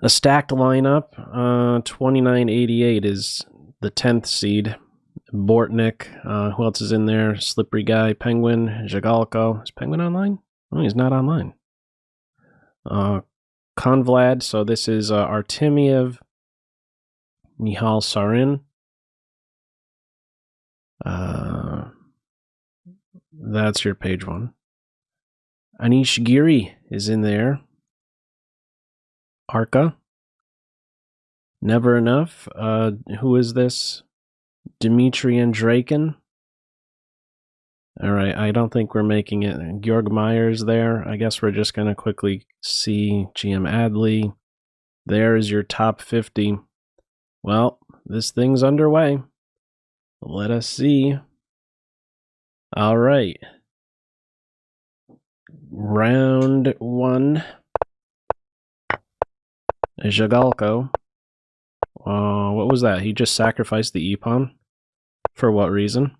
A stacked lineup. 2988 is the 10th seed. Bortnik. Who else is in there? Slippery Guy, Penguin, Jagalko. Is Penguin online? Oh, he's not online. Konvlad. So this is Artemiev, Nihal Sarin. That's your page one. Anish Giri is in there. Arca. Never Enough. Who is this? Dmitry Andrakin. Alright, I don't think we're making it. Georg Myers there. I guess we're just going to quickly see GM Adley. There's your top 50. Well, this thing's underway. Let us see. Alright. Round 1. Jagalko. What was that? He just sacrificed the E-pawn? For what reason?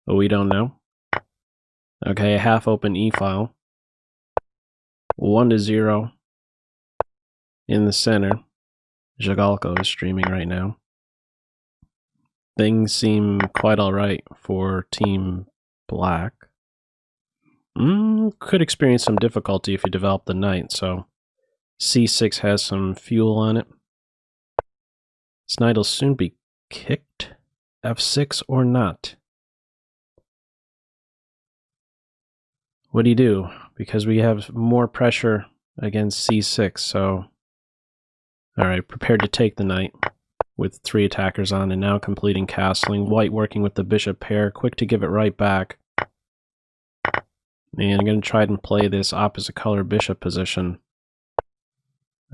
Oh, we don't know. Okay, a half-open E-file. 1-0. In the center. Jagalko is streaming right now. Things seem quite alright for Team Black. Could experience some difficulty if you develop the knight, so C6 has some fuel on it. This knight will soon be kicked. F6 or not? What do you do? Because we have more pressure against C6, so... Alright, prepared to take the knight with 3 attackers on and now completing castling. White working with the bishop pair, quick to give it right back. And I'm going to try and play this opposite color bishop position.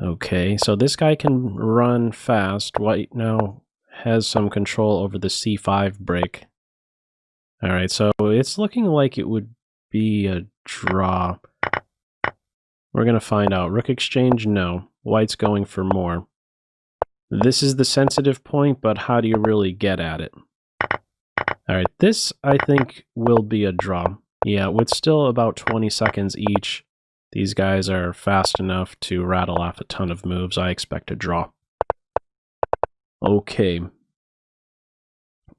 Okay, so this guy can run fast. White now has some control over the C5 break. Alright, so it's looking like it would be a draw. We're going to find out. Rook exchange? No. White's going for more. This is the sensitive point, but how do you really get at it? Alright, this I think will be a draw. Yeah, with still about 20 seconds each, these guys are fast enough to rattle off a ton of moves. I expect a draw. Okay.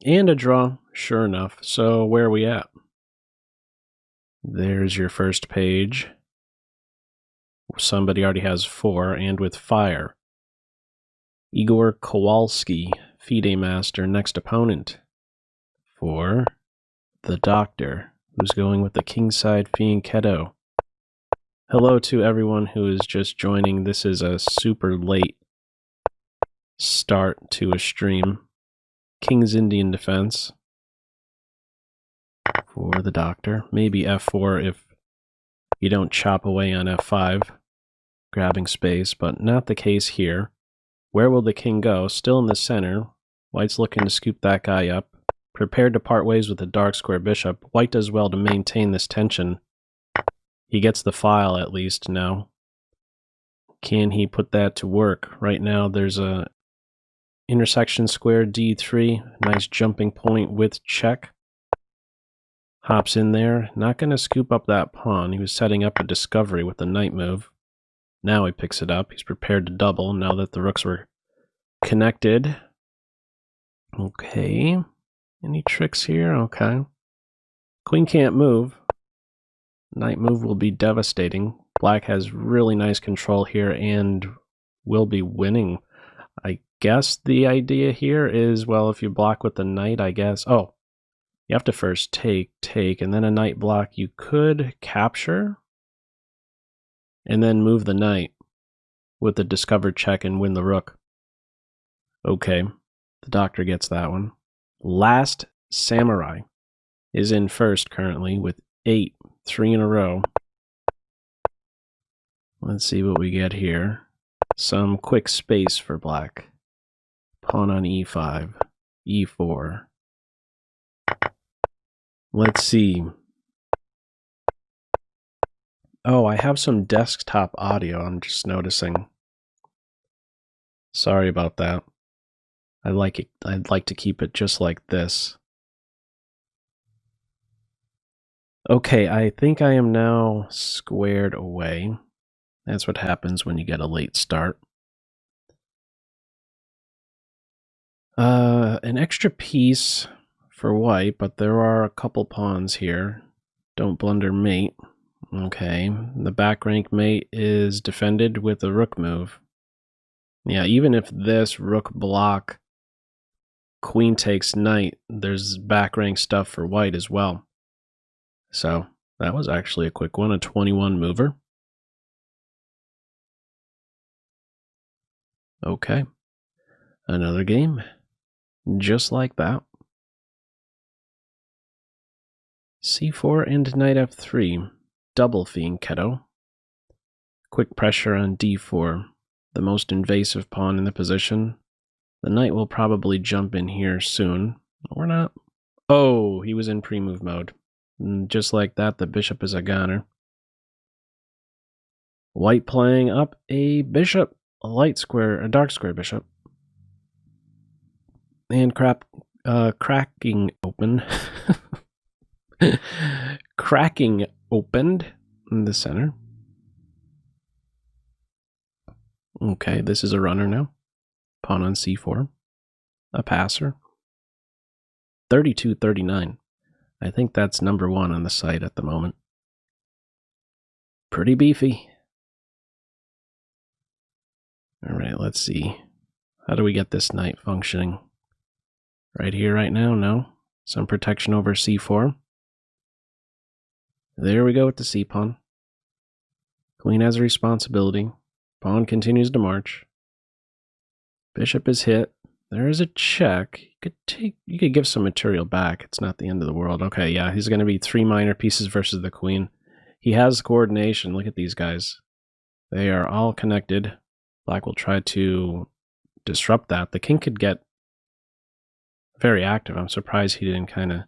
And a draw, sure enough. So where are we at? There's your first page. Somebody already has 4, and with fire. Igor Kowalski, FIDE Master, next opponent. For the Doctor, who's going with the Kingside Fianchetto. Hello to everyone who is just joining. This is a super late start to a stream. King's Indian Defense. For the Doctor. Maybe F4 if you don't chop away on F5. Grabbing space, but not the case here. Where will the king go? Still in the center. White's looking to scoop that guy up. Prepared to part ways with the dark square bishop. White does well to maintain this tension. He gets the file at least now. Can he put that to work? Right now there's a intersection square D3. Nice jumping point with check. Hops in there. Not going to scoop up that pawn. He was setting up a discovery with the knight move. Now he picks it up. He's prepared to double now that the rooks were connected. Okay. Any tricks here? Okay. Queen can't move. Knight move will be devastating. Black has really nice control here and will be winning. I guess the idea here is, well, if you block with the knight, I guess... Oh, you have to first take, and then a knight block. You could capture and then move the knight with the discovered check and win the rook. Okay, the Doctor gets that one. Last Samurai is in first currently with 8, 3 in a row. Let's see what we get here. Some quick space for black. Pawn on E5, E4. Let's see. Oh, I have some desktop audio, I'm just noticing. Sorry about that. I'd like to keep it just like this. Okay, I think I am now squared away. That's what happens when you get a late start. An extra piece for white, but there are a couple pawns here. Don't blunder mate. Okay, the back rank mate is defended with a rook move. Yeah, even if this rook block queen takes knight, there's back rank stuff for white as well. So that was actually a quick one, a 21 mover. Okay, another game, just like that. C4 and knight f3, double fianchetto. Quick pressure on d4, the most invasive pawn in the position. The knight will probably jump in here soon, or not. Oh, he was in pre-move mode. And just like that, the bishop is a goner. White playing up a bishop, a light square, a dark square bishop. And cracking open. Cracking opened in the center. Okay, this is a runner now. Pawn on c4. A passer. 32-39. I think that's number 1 on the site at the moment. Pretty beefy. Alright, let's see. How do we get this knight functioning? Right here, right now? No. Some protection over c4. There we go with the c-pawn. Queen has a responsibility. Pawn continues to march. Bishop is hit. There is a check. You could give some material back. It's not the end of the world. Okay, yeah, he's going to be 3 minor pieces versus the queen. He has coordination. Look at these guys. They are all connected. Black will try to disrupt that. The king could get very active. I'm surprised he didn't kind of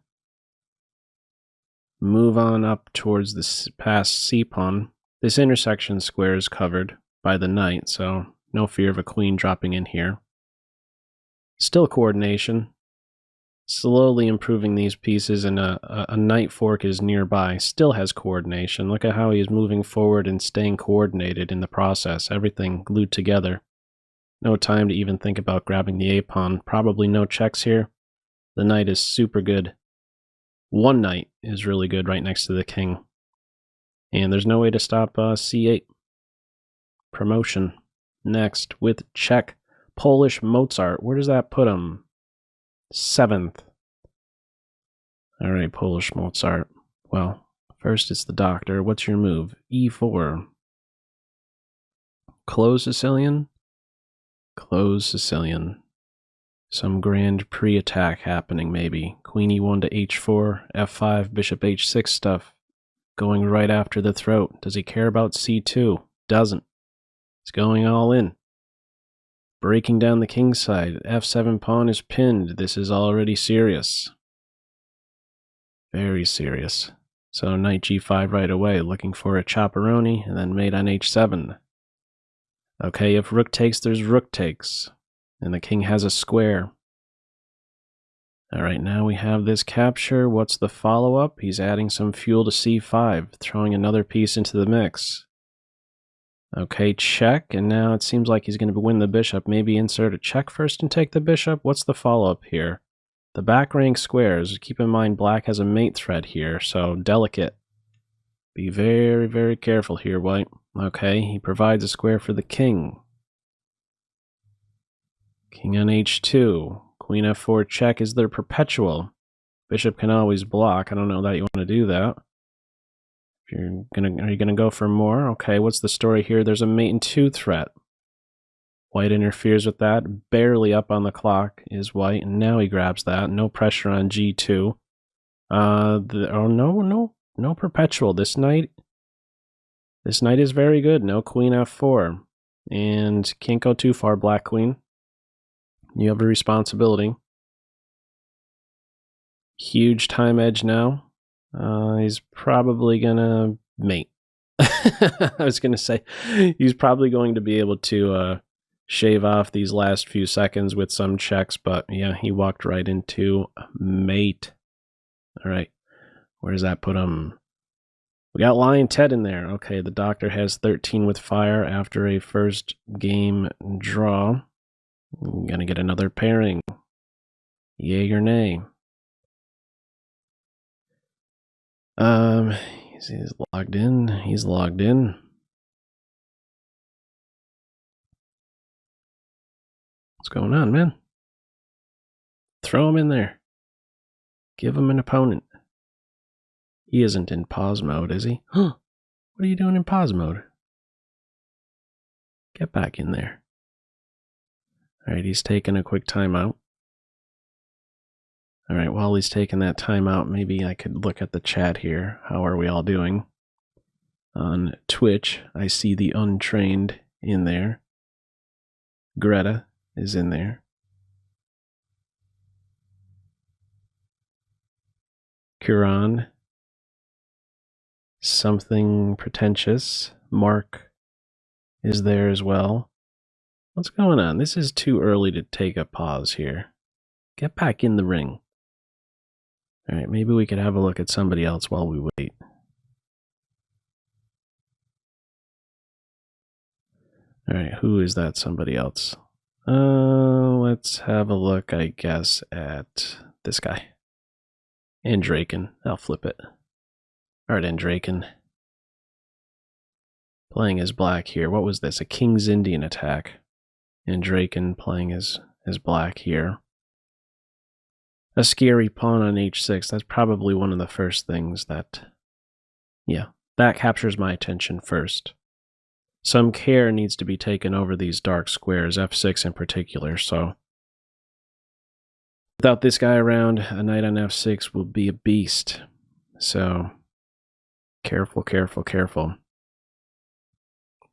move on up towards this past c-pawn. This intersection square is covered by the knight, so no fear of a queen dropping in here. Still coordination. Slowly improving these pieces, and a knight fork is nearby. Still has coordination. Look at how he is moving forward and staying coordinated in the process. Everything glued together. No time to even think about grabbing the a-pawn. Probably no checks here. The knight is super good. One knight is really good right next to the king. And there's no way to stop c8. Promotion. Next, with check. Polish Mozart. Where does that put him? 7th. Alright, Polish Mozart. Well, first it's the doctor. What's your move? e4. Close Sicilian? Close Sicilian. Some grand pre-attack happening, maybe. Queen e1 to h4, f5, bishop h6 stuff. Going right after the throat. Does he care about c2? Doesn't. He's going all in. Breaking down the king's side. f7 pawn is pinned. This is already serious. Very serious. So knight g5 right away, looking for a chopperoni, and then mate on h7. Okay, if rook takes, there's rook takes. And the king has a square. Alright, now we have this capture. What's the follow-up? He's adding some fuel to c5, throwing another piece into the mix. Okay, check, and now it seems like he's going to win the bishop. Maybe insert a check first and take the bishop? What's the follow-up here? The back rank squares. Keep in mind black has a mate threat here, so delicate. Be very, very careful here, white. Okay, he provides a square for the king. King on h2. Queen f4 check is their perpetual. Bishop can always block. I don't know that you want to do that. Are you gonna go for more? Okay, what's the story here? There's a mate in 2 threat. White interferes with that. Barely up on the clock is white, and now he grabs that. No pressure on g2. No perpetual. This knight is very good. No queen f4, and can't go too far, black queen. You have a responsibility. Huge time edge now. He's probably gonna mate. I was gonna say, he's probably going to be able to shave off these last few seconds with some checks, but yeah, he walked right into mate. All right, where does that put him? We got Lion Ted in there. Okay, the doctor has 13 with fire after a first game draw. I'm gonna get another pairing. Yay or nay? He's logged in. He's logged in. What's going on, man? Throw him in there. Give him an opponent. He isn't in pause mode, is he? Huh. What are you doing in pause mode? Get back in there. Alright, he's taking a quick timeout. Alright, while he's taking that timeout, maybe I could look at the chat here. How are we all doing? On Twitch, I see the Untrained in there. Greta is in there. Curon. Something Pretentious. Mark is there as well. What's going on? This is too early to take a pause here. Get back in the ring. Alright, maybe we could have a look at somebody else while we wait. Alright, who is that somebody else? Let's have a look, I guess, at this guy. Andraken. I'll flip it. Alright, Andraken. Playing as black here. What was this? A King's Indian attack. Andraken playing as black here. A scary pawn on h6. That's probably one of the first things that... Yeah, that captures my attention first. Some care needs to be taken over these dark squares, f6 in particular, so... Without this guy around, a knight on f6 will be a beast. So, careful, careful, careful.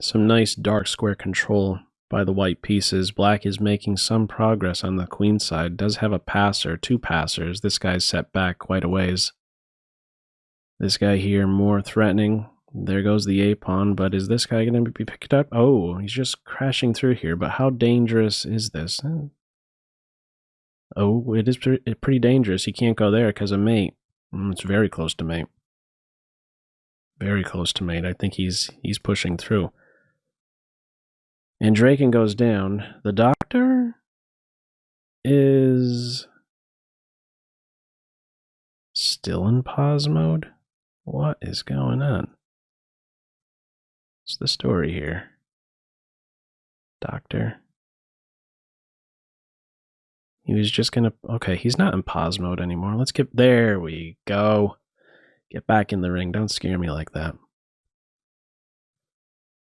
Some nice dark square control by the white pieces. Black is making some progress on the queen side. Does have a passer, two passers. This guy's set back quite a ways. This guy here more threatening. There goes the a-pawn, but is this guy going to be picked up? Oh, he's just crashing through here, but how dangerous is this? Oh, it is pretty dangerous. He can't go there because of mate. It's very close to mate. Very close to mate. I think he's pushing through. And Draken goes down. The doctor is still in pause mode? What is going on? What's the story here? Doctor. He was just gonna... Okay, he's not in pause mode anymore. Let's get... There we go. Get back in the ring. Don't scare me like that.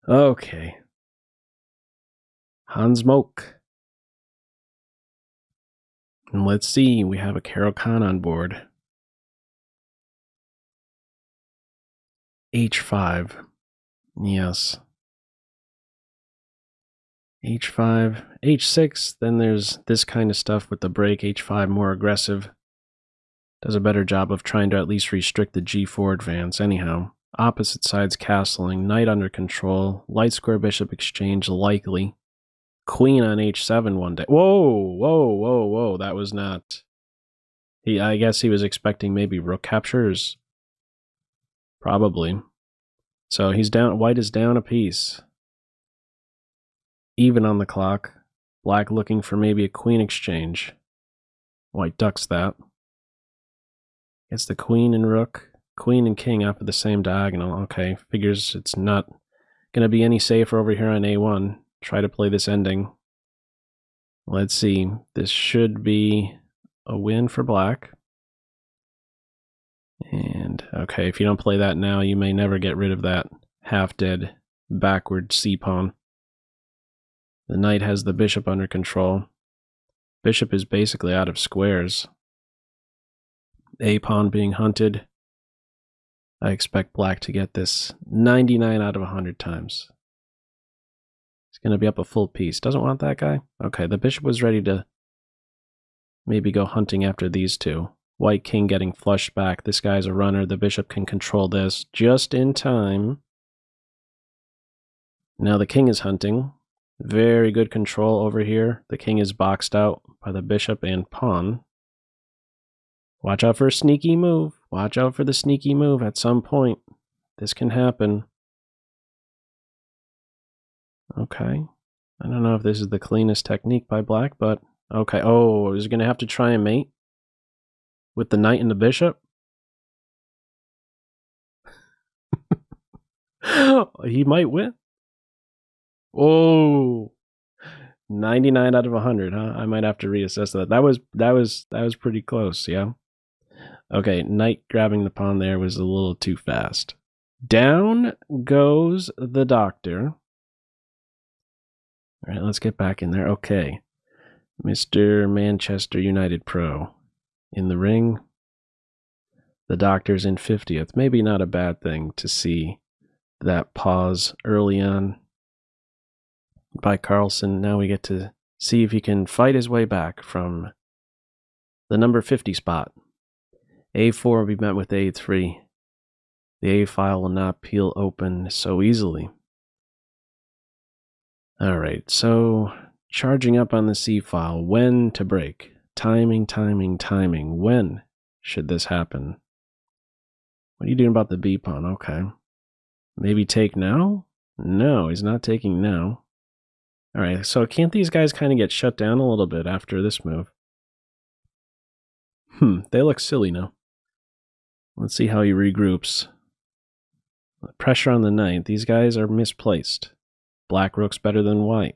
Okay. Hans Moke. And let's see. We have a Caro-Kann on board. H5. Yes. H5, H6, then there's this kind of stuff with the break. H5 more aggressive. Does a better job of trying to at least restrict the G4 advance. Anyhow, opposite sides castling, knight under control, light square bishop exchange likely. Queen on H7 one day. Whoa, whoa, whoa, whoa, that was not... I guess he was expecting maybe rook captures. Probably. So he's down, white is down a piece. Even on the clock. Black looking for maybe a queen exchange. White ducks that. Gets the queen and rook. Queen and king up at the same diagonal. Okay, figures it's not going to be any safer over here on a1. Try to play this ending. Let's see. This should be a win for black. And, okay, if you don't play that now, you may never get rid of that half-dead backward c-pawn. The knight has the bishop under control. Bishop is basically out of squares. A-pawn being hunted. I expect black to get this 99 out of 100 times. He's going to be up a full piece. Doesn't want that guy? Okay, the bishop was ready to maybe go hunting after these two. White king getting flushed back. This guy's a runner. The bishop can control this just in time. Now the king is hunting. Very good control over here. The king is boxed out by the bishop and pawn. Watch out for a sneaky move. Watch out for the sneaky move at some point. This can happen. Okay. I don't know if this is the cleanest technique by black, but okay. Oh, is he going to have to try and mate with the knight and the bishop? He might win. Oh, 99 out of 100, huh? I might have to reassess that. That was pretty close, yeah. Okay, knight grabbing the pawn there was a little too fast. Down goes the doctor. All right, let's get back in there. Okay. Mr. Manchester United Pro in the ring. The doctor's in 50th. Maybe not a bad thing to see that pause early on by Carlsen. Now we get to see if he can fight his way back from the number 50 spot. A4 will be met with A3. The A file will not peel open so easily. Alright, so charging up on the C file. When to break? Timing, timing, timing. When should this happen? What are you doing about the B pawn? Okay. Maybe take now? No, he's not taking now. Alright, so can't these guys kind of get shut down a little bit after this move? They look silly now. Let's see how he regroups. Pressure on the knight. These guys are misplaced. Black rook's better than white.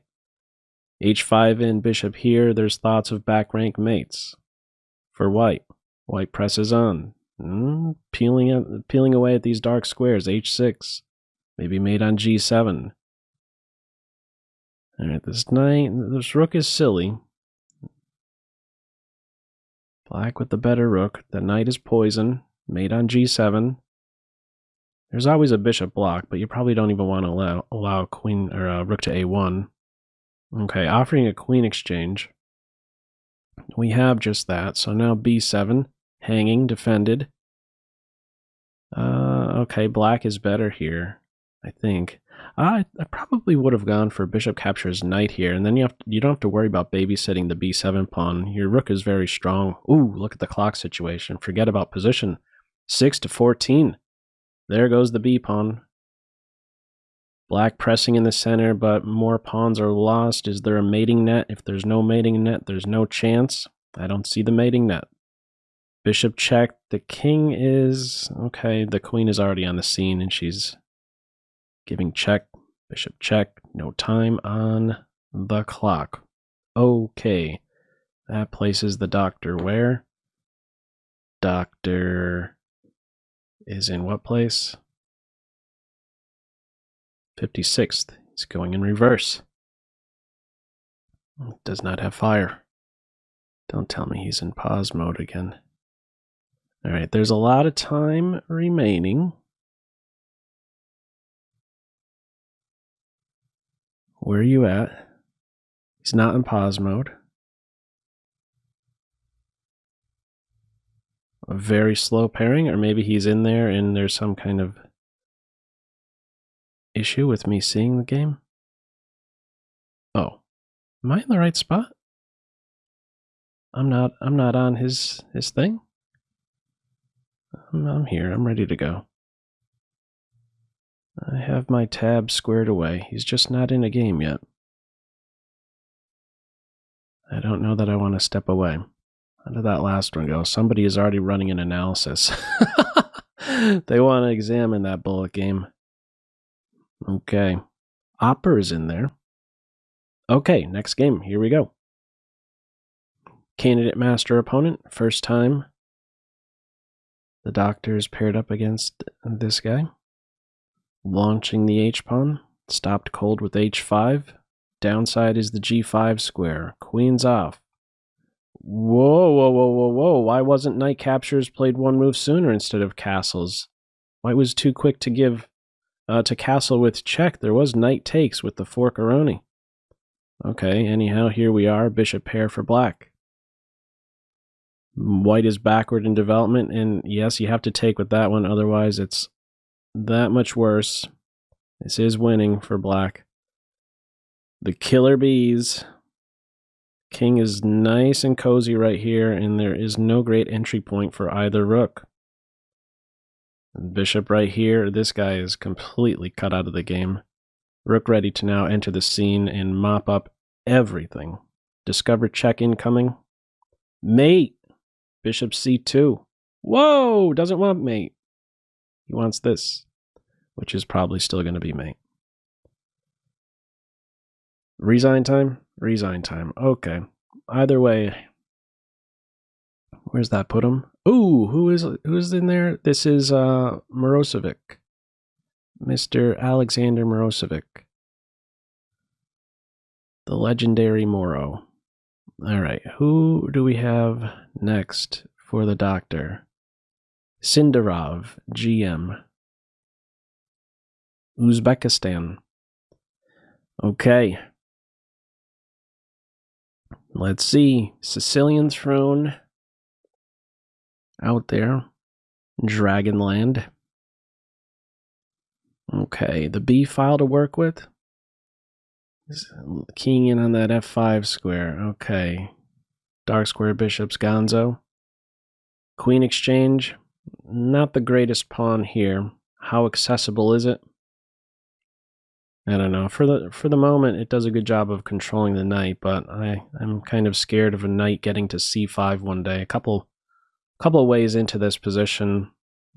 H5 in, bishop here. There's thoughts of back rank mates for white. White presses on. Peeling away at these dark squares. H6. Maybe mate on G7. Alright, this rook is silly. Black with the better rook. The knight is poison. Mate on G7. There's always a bishop block, but you probably don't even want to allow a queen or a rook to A1. Okay, offering a queen exchange. We have just that, so now B7, hanging, defended. Okay, black is better here, I think. I probably would have gone for bishop captures knight here, and then you don't have to worry about babysitting the B7 pawn. Your rook is very strong. Ooh, look at the clock situation. Forget about position. 6 to 14. There goes the B pawn. Black pressing in the center, but more pawns are lost. Is there a mating net? If there's no mating net, there's no chance. I don't see the mating net. Bishop check. The king is... Okay, the queen is already on the scene, and she's giving check. Bishop check. No time on the clock. Okay. That places the doctor where? Doctor is in what place? 56th. He's going in reverse. Does not have fire. Don't tell me he's in pause mode again. Alright, there's a lot of time remaining. Where are you at? He's not in pause mode. A very slow pairing, or maybe he's in there and there's some kind of issue with me seeing the game. Oh, am I in the right spot? I'm not on his thing. I'm here. I'm ready to go. I have my tab squared away. He's just not in a game yet. I don't know that I want to step away. How did that last one go? Somebody is already running an analysis. They want to examine that bullet game. Okay. Opper is in there. Okay, next game. Here we go. Candidate master opponent. First time the doctor is paired up against this guy. Launching the H-pawn. Stopped cold with H5. Downside is the G5 square. Queen's off. Whoa, whoa, whoa, whoa, whoa. Why wasn't knight captures played one move sooner instead of castles? White was too quick to give to castle with check. There was knight takes with the fork-a-roni. Okay, anyhow, here we are. Bishop pair for black. White is backward in development, and yes, you have to take with that one. Otherwise, it's that much worse. This is winning for black. The killer bees. King is nice and cozy right here, and there is no great entry point for either rook. Bishop right here. This guy is completely cut out of the game. Rook ready to now enter the scene and mop up everything. Discover check incoming. Mate! Bishop c2. Whoa! Doesn't want mate. He wants this, which is probably still going to be mate. Resign time? Resign time. Okay. Either way, where's that put him? Ooh, who's in there? This is Mirosevic. Mr. Alexander Mirosevic. The legendary Moro. Alright, who do we have next for the doctor? Sindarov, GM. Uzbekistan. Okay. Let's see. Sicilian throne. Out there. Dragonland. Okay, the B file to work with. Keying in on that F5 square. Okay. Dark square bishops, Gonzo. Queen exchange. Not the greatest pawn here. How accessible is it? I don't know. For the moment, it does a good job of controlling the knight, but I'm kind of scared of a knight getting to c5 one day. A couple of ways into this position.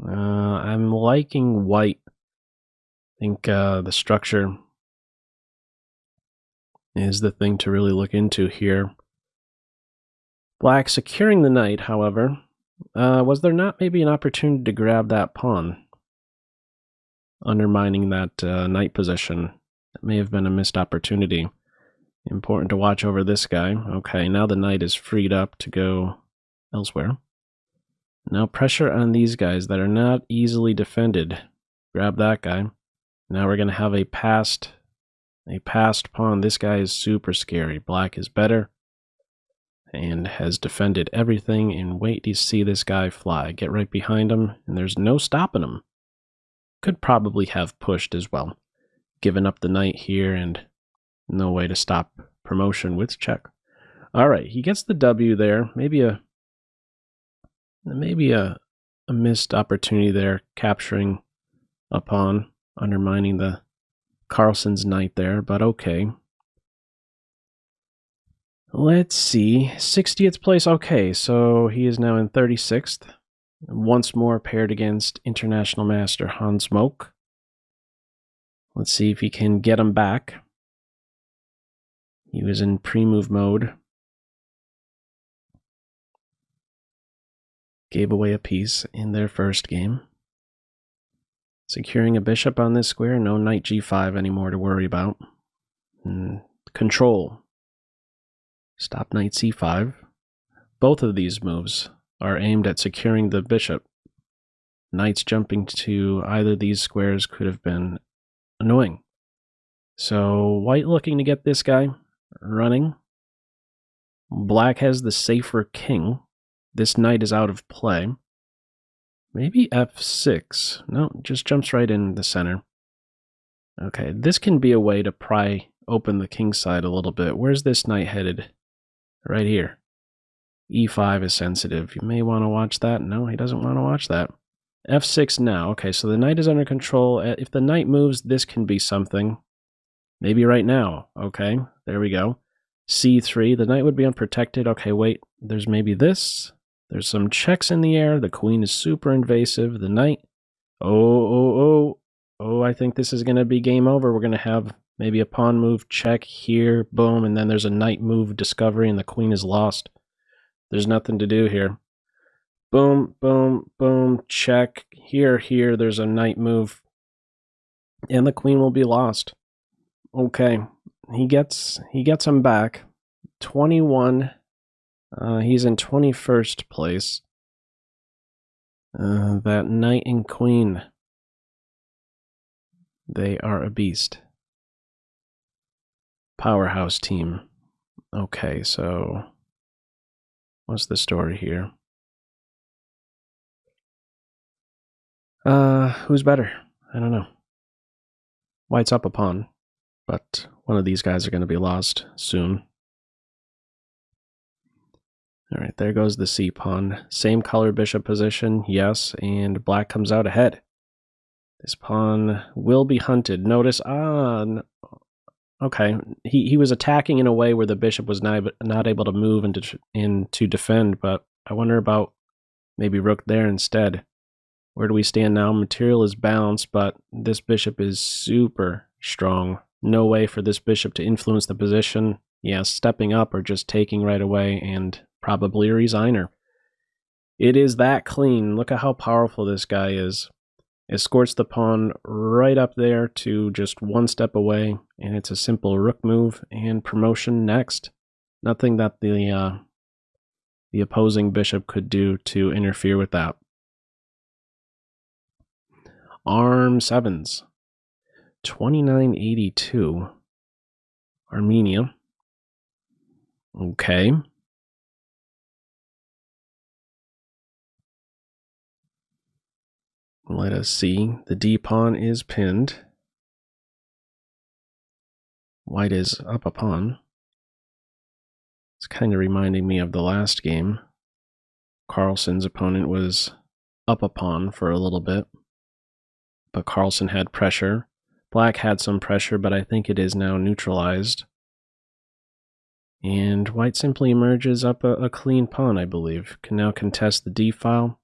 I'm liking white. I think the structure is the thing to really look into here. Black securing the knight, however. Was there not maybe an opportunity to grab that pawn? Undermining that knight position. That may have been a missed opportunity. Important to watch over this guy. Okay, now the knight is freed up to go elsewhere. Now pressure on these guys that are not easily defended. Grab that guy. Now we're going to have a passed pawn. This guy is super scary. Black is better and has defended everything, and wait to see this guy fly. Get right behind him, and there's no stopping him. Could probably have pushed as well. Given up the knight here, and no way to stop promotion with check. Alright, he gets the W there. Maybe a missed opportunity there, capturing a pawn, undermining the Carlsen's knight there, but okay. Let's see, 60th place. Okay, so he is now in 36th. Once more paired against international master Hans Moak. Let's see if he can get him back. He was in pre-move mode. Gave away a piece in their first game. Securing a bishop on this square. No knight g5 anymore to worry about. Control. Stop knight c5. Both of these moves are aimed at securing the bishop. Knights jumping to either of these squares could have been annoying. So white looking to get this guy running. Black has the safer king. This knight is out of play. Maybe f6. No, just jumps right in the center. Okay, this can be a way to pry open the king side a little bit. Where's this knight headed? Right here. e5 is sensitive. You may want to watch that. No, he doesn't want to watch that. f6 now. Okay, so the knight is under control. If the knight moves, this can be something. Maybe right now. Okay, there we go. c3. The knight would be unprotected. Okay, wait. There's maybe this. There's some checks in the air. The queen is super invasive. The knight. Oh, I think this is going to be game over. We're going to have maybe a pawn move check here. Boom. And then there's a knight move discovery and the queen is lost. There's nothing to do here. Boom, boom, boom. Check. Here. There's a knight move. And the queen will be lost. Okay. He gets him back. 21. He's in 21st place. That knight and queen. They are a beast. Powerhouse team. Okay, so what's the story here? Who's better? I don't know. White's up a pawn, but one of these guys are going to be lost soon. Alright, there goes the c pawn. Same color bishop position, yes, and black comes out ahead. This pawn will be hunted. Notice, okay, he was attacking in a way where the bishop was not able to move and to defend, but I wonder about maybe rook there instead. Where do we stand now? Material is balanced, but this bishop is super strong. No way for this bishop to influence the position. Yeah, stepping up or just taking right away and probably a resigner. It is that clean. Look at how powerful this guy is. Escorts the pawn right up there to just one step away, and it's a simple rook move and promotion next. Nothing that the opposing bishop could do to interfere with that. Arm sevens. 2982. Armenia. Okay. Let us see. The D pawn is pinned. White is up a pawn. It's kind of reminding me of the last game. Carlsen's opponent was up a pawn for a little bit, but Carlsen had pressure. Black had some pressure, but I think it is now neutralized. And white simply emerges up a clean pawn, I believe. Can now contest the D file.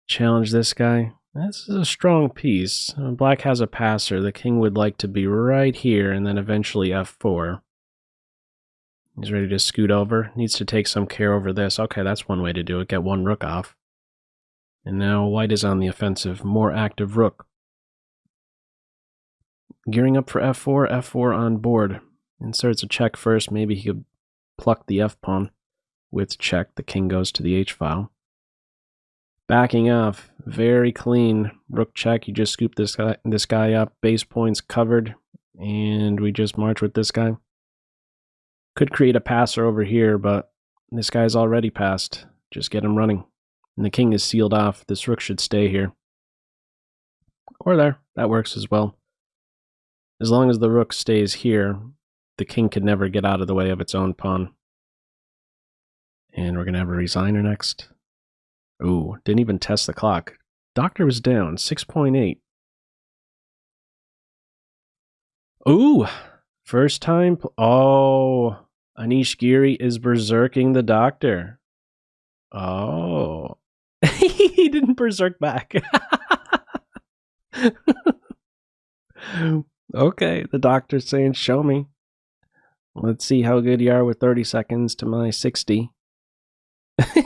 Challenge this guy. This is a strong piece. Black has a passer. The king would like to be right here and then eventually f4. He's ready to scoot over. Needs to take some care over this. Okay, that's one way to do it. Get one rook off. And now white is on the offensive. More active rook. Gearing up for f4. f4 on board. Inserts a check first. Maybe he could pluck the f pawn. With check, the king goes to the h file. Backing off, very clean. Rook check, you just scoop this guy up. Base points covered, and we just march with this guy. Could create a passer over here, but this guy's already passed. Just get him running. And the king is sealed off. This rook should stay here. Or there, that works as well. As long as the rook stays here, the king could never get out of the way of its own pawn. And we're going to have a resigner next. Ooh, didn't even test the clock. Doctor was down, 6.8. Ooh, first time. Oh, Anish Giri is berserking the doctor. Oh, he didn't berserk back. Okay, the doctor's saying, show me. Let's see how good you are with 30 seconds to my 60.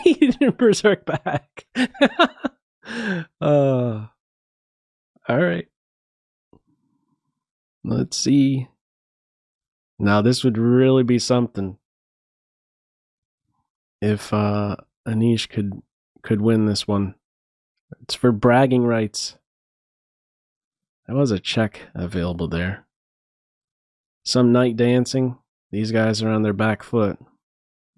He didn't berserk back. All right. Let's see. Now this would really be something if Anish could win this one. It's for bragging rights. There was a check available there. Some night dancing. These guys are on their back foot.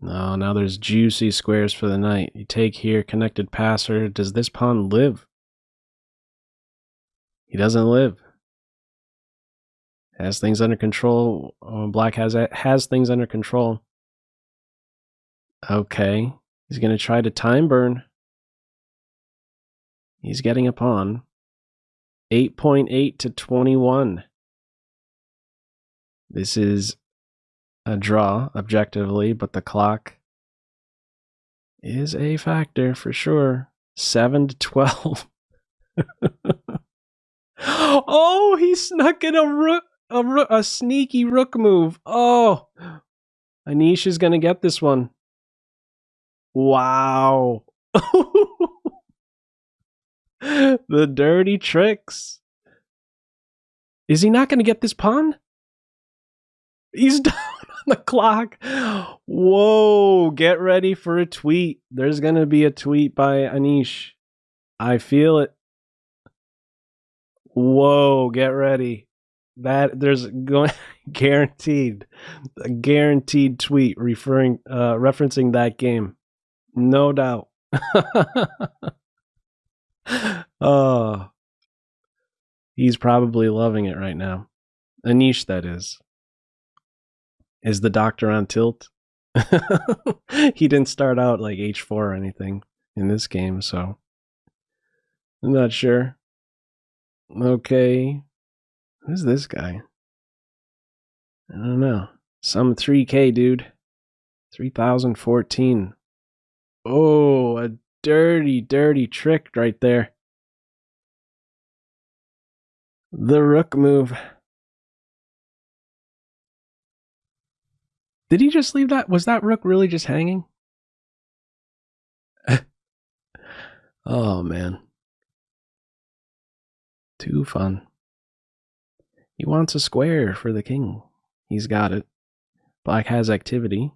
No, now there's juicy squares for the knight. You take here, connected passer. Does this pawn live? He doesn't live. Has things under control. Black has things under control. Okay. He's going to try to time burn. He's getting a pawn. 8.8 to 21. This is a draw, objectively, but the clock is a factor for sure. 7 to 12. Oh, he snuck in a sneaky rook move. Oh, Anish is going to get this one. Wow. The dirty tricks. Is he not going to get this pawn? He's down on the clock. Whoa, get ready for a tweet. There's going to be a tweet by Anish. I feel it. Whoa, get ready. There's going guaranteed a guaranteed tweet referencing that game. No doubt. Oh. He's probably loving it right now. Anish, that is. Is the doctor on tilt? He didn't start out like h4 or anything in this game, so I'm not sure. Okay. Who's this guy? I don't know. Some 3K, dude. 3014. Oh, a dirty, dirty trick right there. The rook move. Did he just leave that? Was that rook really just hanging? Oh, man. Too fun. He wants a square for the king. He's got it. Black has activity.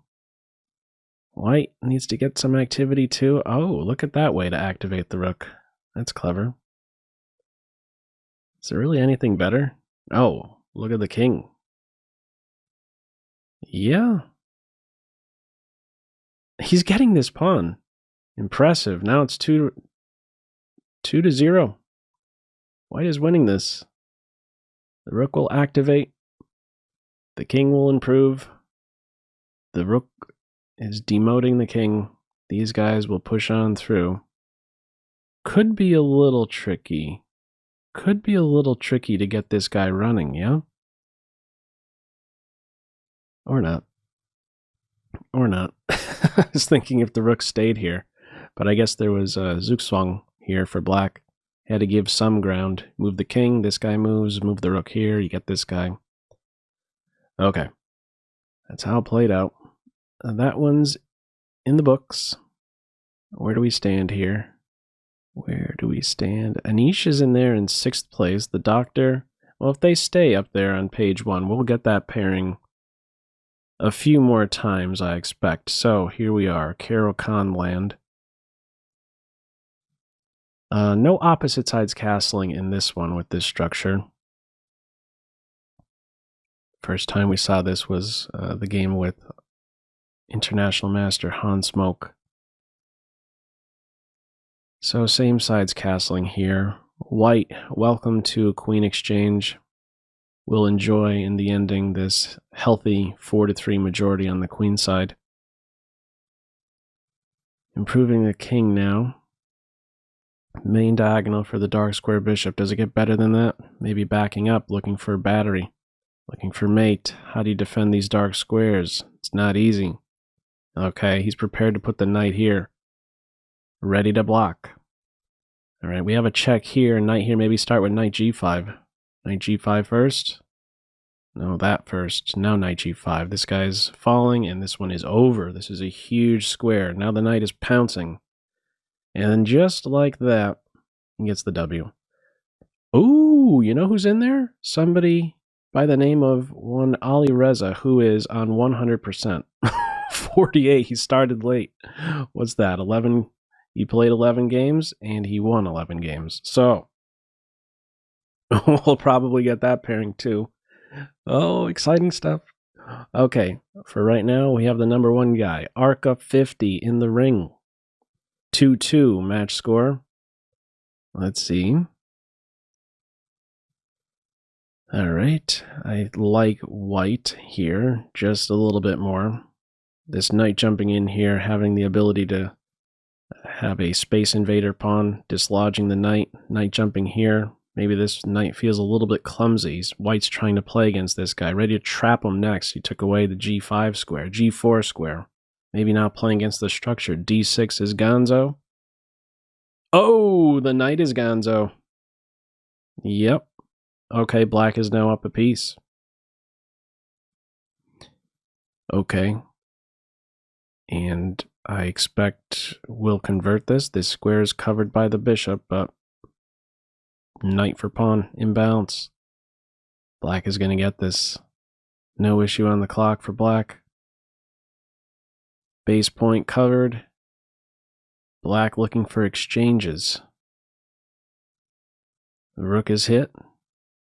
White needs to get some activity too. Oh, look at that way to activate the rook. That's clever. Is there really anything better? Oh, look at the king. Yeah. He's getting this pawn. Impressive. Now it's 2-0. White is winning this. The rook will activate. The king will improve. The rook is demoting the king. These guys will push on through. Could be a little tricky. Could be a little tricky to get this guy running, yeah? Or not. Or not. I was thinking if the rook stayed here. But I guess there was a Zugzwang here for black. Had to give some ground. Move the king, this guy moves, move the rook here, you get this guy. Okay. That's how it played out. That one's in the books. Where do we stand here? Where do we stand? Anish is in there in 6th place. The doctor, well, if they stay up there on page 1, we'll get that pairing a few more times, I expect. So here we are, Caro-Kann land. No opposite sides castling in this one with this structure. First time we saw this was the game with International Master Hans Smoke. So same sides castling here. White, welcome to Queen Exchange. We'll enjoy in the ending this healthy 4-3 majority on the queen side. Improving the king now. Main diagonal for the dark square bishop. Does it get better than that? Maybe backing up, looking for a battery. Looking for mate. How do you defend these dark squares? It's not easy. Okay, he's prepared to put the knight here. Ready to block. Alright, we have a check here. Knight here. Maybe start with knight g5. Knight g5 first. No, that first. Now knight g5. This guy's falling, and this one is over. This is a huge square. Now the knight is pouncing. And then just like that, he gets the W. Ooh, you know who's in there? Somebody by the name of one Ali Reza, who is on 100%. 48, he started late. What's that, 11? He played 11 games, and he won 11 games. So, we'll probably get that pairing too. Oh, exciting stuff. Okay, for right now, we have the number 1 guy. Arca 50 in the ring. 2-2 match score. Let's see. All right, I like white here just a little bit more. This knight jumping in here, having the ability to have a space invader pawn, dislodging the knight, knight jumping here. Maybe this knight feels a little bit clumsy. White's trying to play against this guy, ready to trap him next. He took away the g5 square, g4 square. Maybe not playing against the structure. d6 is gonzo. Oh, the knight is gonzo. Yep. Okay, black is now up a piece. Okay. And I expect we'll convert this. This square is covered by the bishop, but knight for pawn, imbalance. Black is going to get this. No issue on the clock for black. Base point covered. Black looking for exchanges. The rook is hit.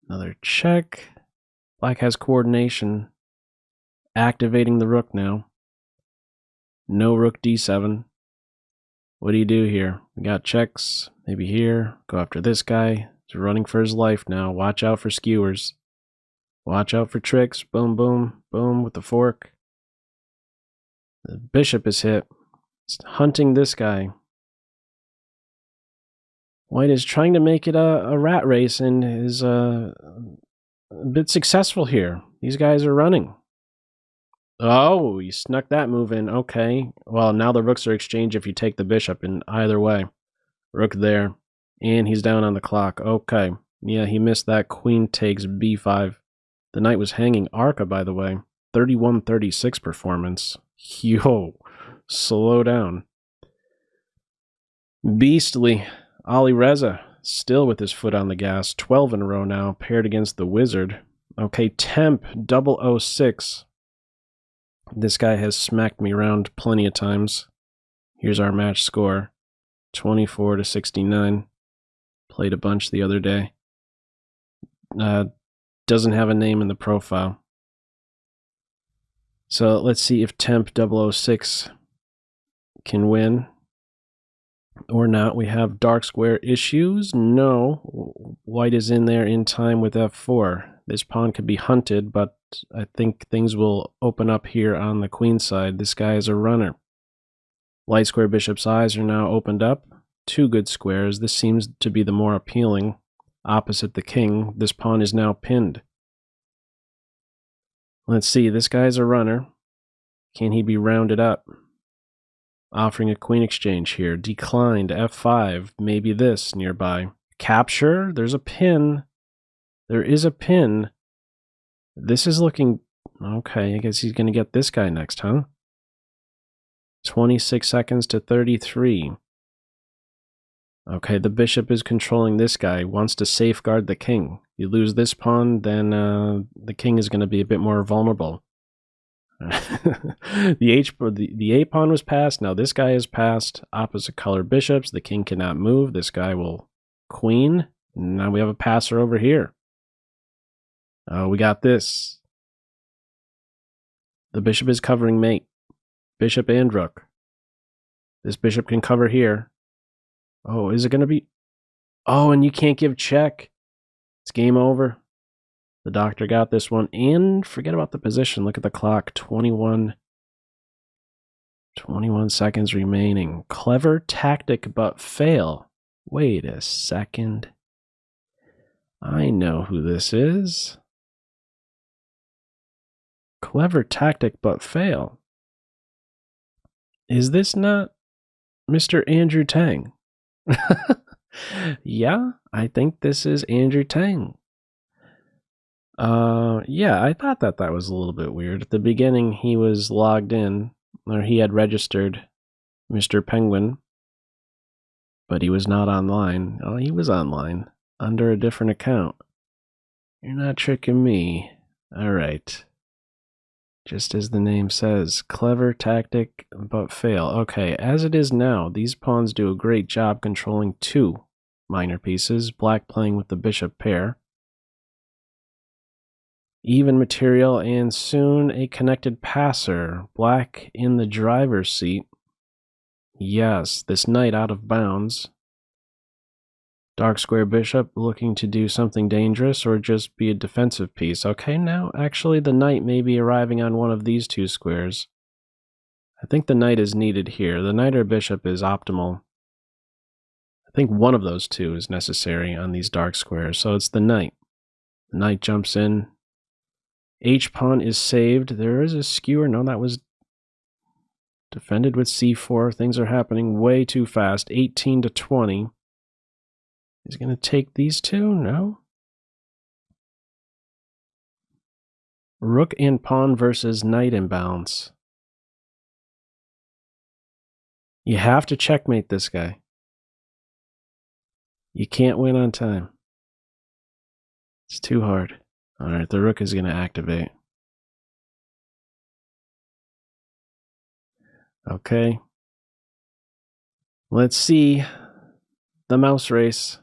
Another check. Black has coordination. Activating the rook now. No rook d7. What do you do here? We got checks. Maybe here. Go after this guy. He's running for his life now. Watch out for skewers. Watch out for tricks. Boom, boom, boom with the fork. The bishop is hit. It's hunting this guy. White is trying to make it a rat race and is a bit successful here. These guys are running. Oh, you snuck that move in. Okay. Well, now the rooks are exchanged if you take the bishop in either way. Rook there. And he's down on the clock. Okay. Yeah, he missed that. Queen takes b5. The knight was hanging Arca, by the way. 31-36 performance. Yo, slow down. Beastly. Ali Reza, still with his foot on the gas. 12 in a row now, paired against the Wizard. Okay, Temp 006. This guy has smacked me around plenty of times. Here's our match score. 24-69. Played a bunch the other day. Doesn't have a name in the profile. So let's see if Temp 006 can win or not. We have dark square issues. No. White is in there in time with f4. This pawn could be hunted, but I think things will open up here on the queen side. This guy is a runner. Light square bishop's eyes are now opened up. Two good squares. This seems to be the more appealing. Opposite the king, this pawn is now pinned. Let's see, this guy's a runner. Can he be rounded up? Offering a queen exchange here. Declined, f5, maybe this nearby. Capture, there's a pin. There is a pin. This is looking... Okay, I guess he's going to get this guy next, huh? 26 seconds to 33. Okay, the bishop is controlling this guy. Wants to safeguard the king. You lose this pawn, then the king is going to be a bit more vulnerable. The A pawn was passed. Now this guy is passed. Opposite color bishops. The king cannot move. This guy will queen. Now we have a passer over here. Oh, we got this. The bishop is covering mate. Bishop and rook. This bishop can cover here. Oh, is it going to be... Oh, and you can't give check. It's game over. The doctor got this one. And forget about the position. Look at the clock. 21 seconds remaining. Clever tactic, but fail. Wait a second. I know who this is. Clever tactic, but fail. Is this not Mr. Andrew Tang? Yeah, I think this is Andrew Tang. Yeah, I thought that was a little bit weird. At the beginning, he was logged in, or he had registered Mr. Penguin, but he was not online. Oh, he was online, under a different account. You're not tricking me. All right. Just as the name says, clever tactic, but fail. Okay, as it is now, these pawns do a great job controlling two minor pieces. Black playing with the bishop pair. Even material, and soon a connected passer. Black in the driver's seat. Yes, this knight out of bounds. Dark square bishop looking to do something dangerous or just be a defensive piece. Okay, now actually the knight may be arriving on one of these two squares. I think the knight is needed here. The knight or bishop is optimal. I think one of those two is necessary on these dark squares, so it's the knight. The knight jumps in. H-pawn is saved. There is a skewer. No, that was defended with c4. Things are happening way too fast. 18-20. He's going to take these two? No? Rook and pawn versus knight imbalance. You have to checkmate this guy. You can't win on time. It's too hard. Alright, the rook is going to activate. Okay. Let's see the mouse race.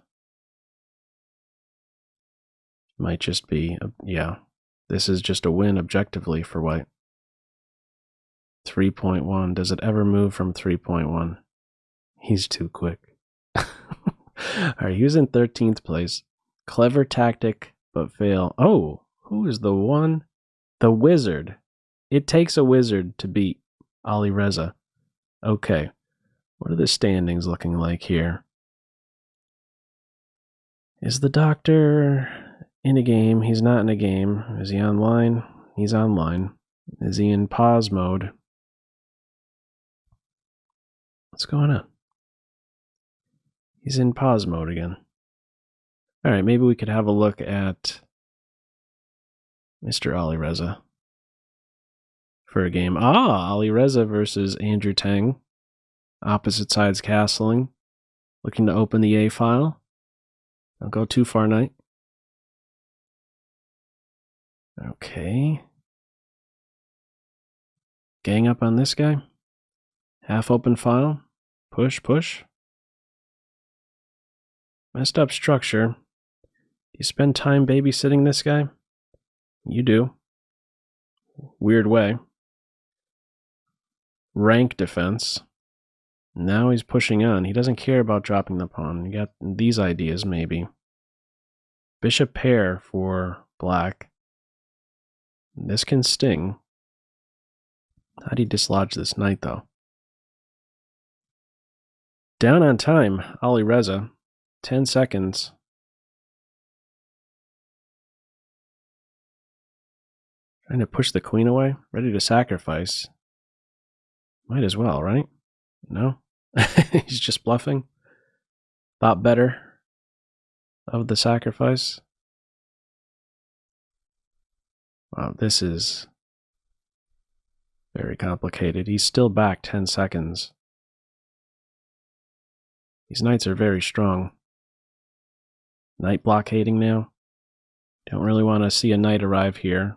Might just be, yeah. This is just a win objectively for white. 3.1. Does it ever move from 3.1? He's too quick. Alright, he was in 13th place. Clever tactic, but fail. Oh, who is the one? The wizard. It takes a wizard to beat Ali Reza. Okay. What are the standings looking like here? Is the doctor in a game? He's not in a game. Is he online? He's online. Is he in pause mode? What's going on? He's in pause mode again. All right, maybe we could have a look at Mr. Alireza for a game. Alireza versus Andrew Tang. Opposite sides castling. Looking to open the A file. Don't go too far, knight. Okay. Gang up on this guy. Half open file. Push, push. Messed up structure. Do you spend time babysitting this guy? You do. Weird way. Rank defense. Now he's pushing on. He doesn't care about dropping the pawn. You got these ideas, maybe. Bishop pair for black. This can sting. How do you dislodge this knight, though? Down on time, Alireza. 10 seconds. Trying to push the queen away. Ready to sacrifice. Might as well, right? No? He's just bluffing. Thought better of the sacrifice. Wow, this is very complicated. He's still back 10 seconds. These knights are very strong. Knight blockading now. Don't really want to see a knight arrive here.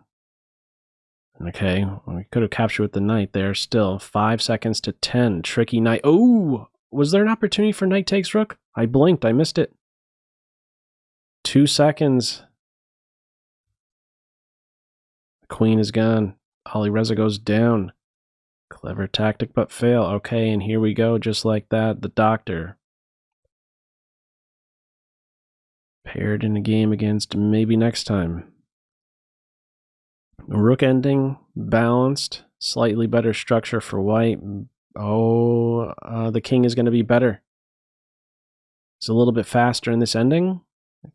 Okay, well, we could have captured with the knight there still. 5 seconds to 10. Tricky knight. Oh! Was there an opportunity for knight takes rook? I blinked. I missed it. 2 seconds. The queen is gone. Alireza goes down. Clever tactic, but fail. Okay, and here we go. Just like that. The doctor. Paired in a game against maybe next time. Rook ending, balanced, slightly better structure for white. Oh, the king is going to be better. It's a little bit faster in this ending.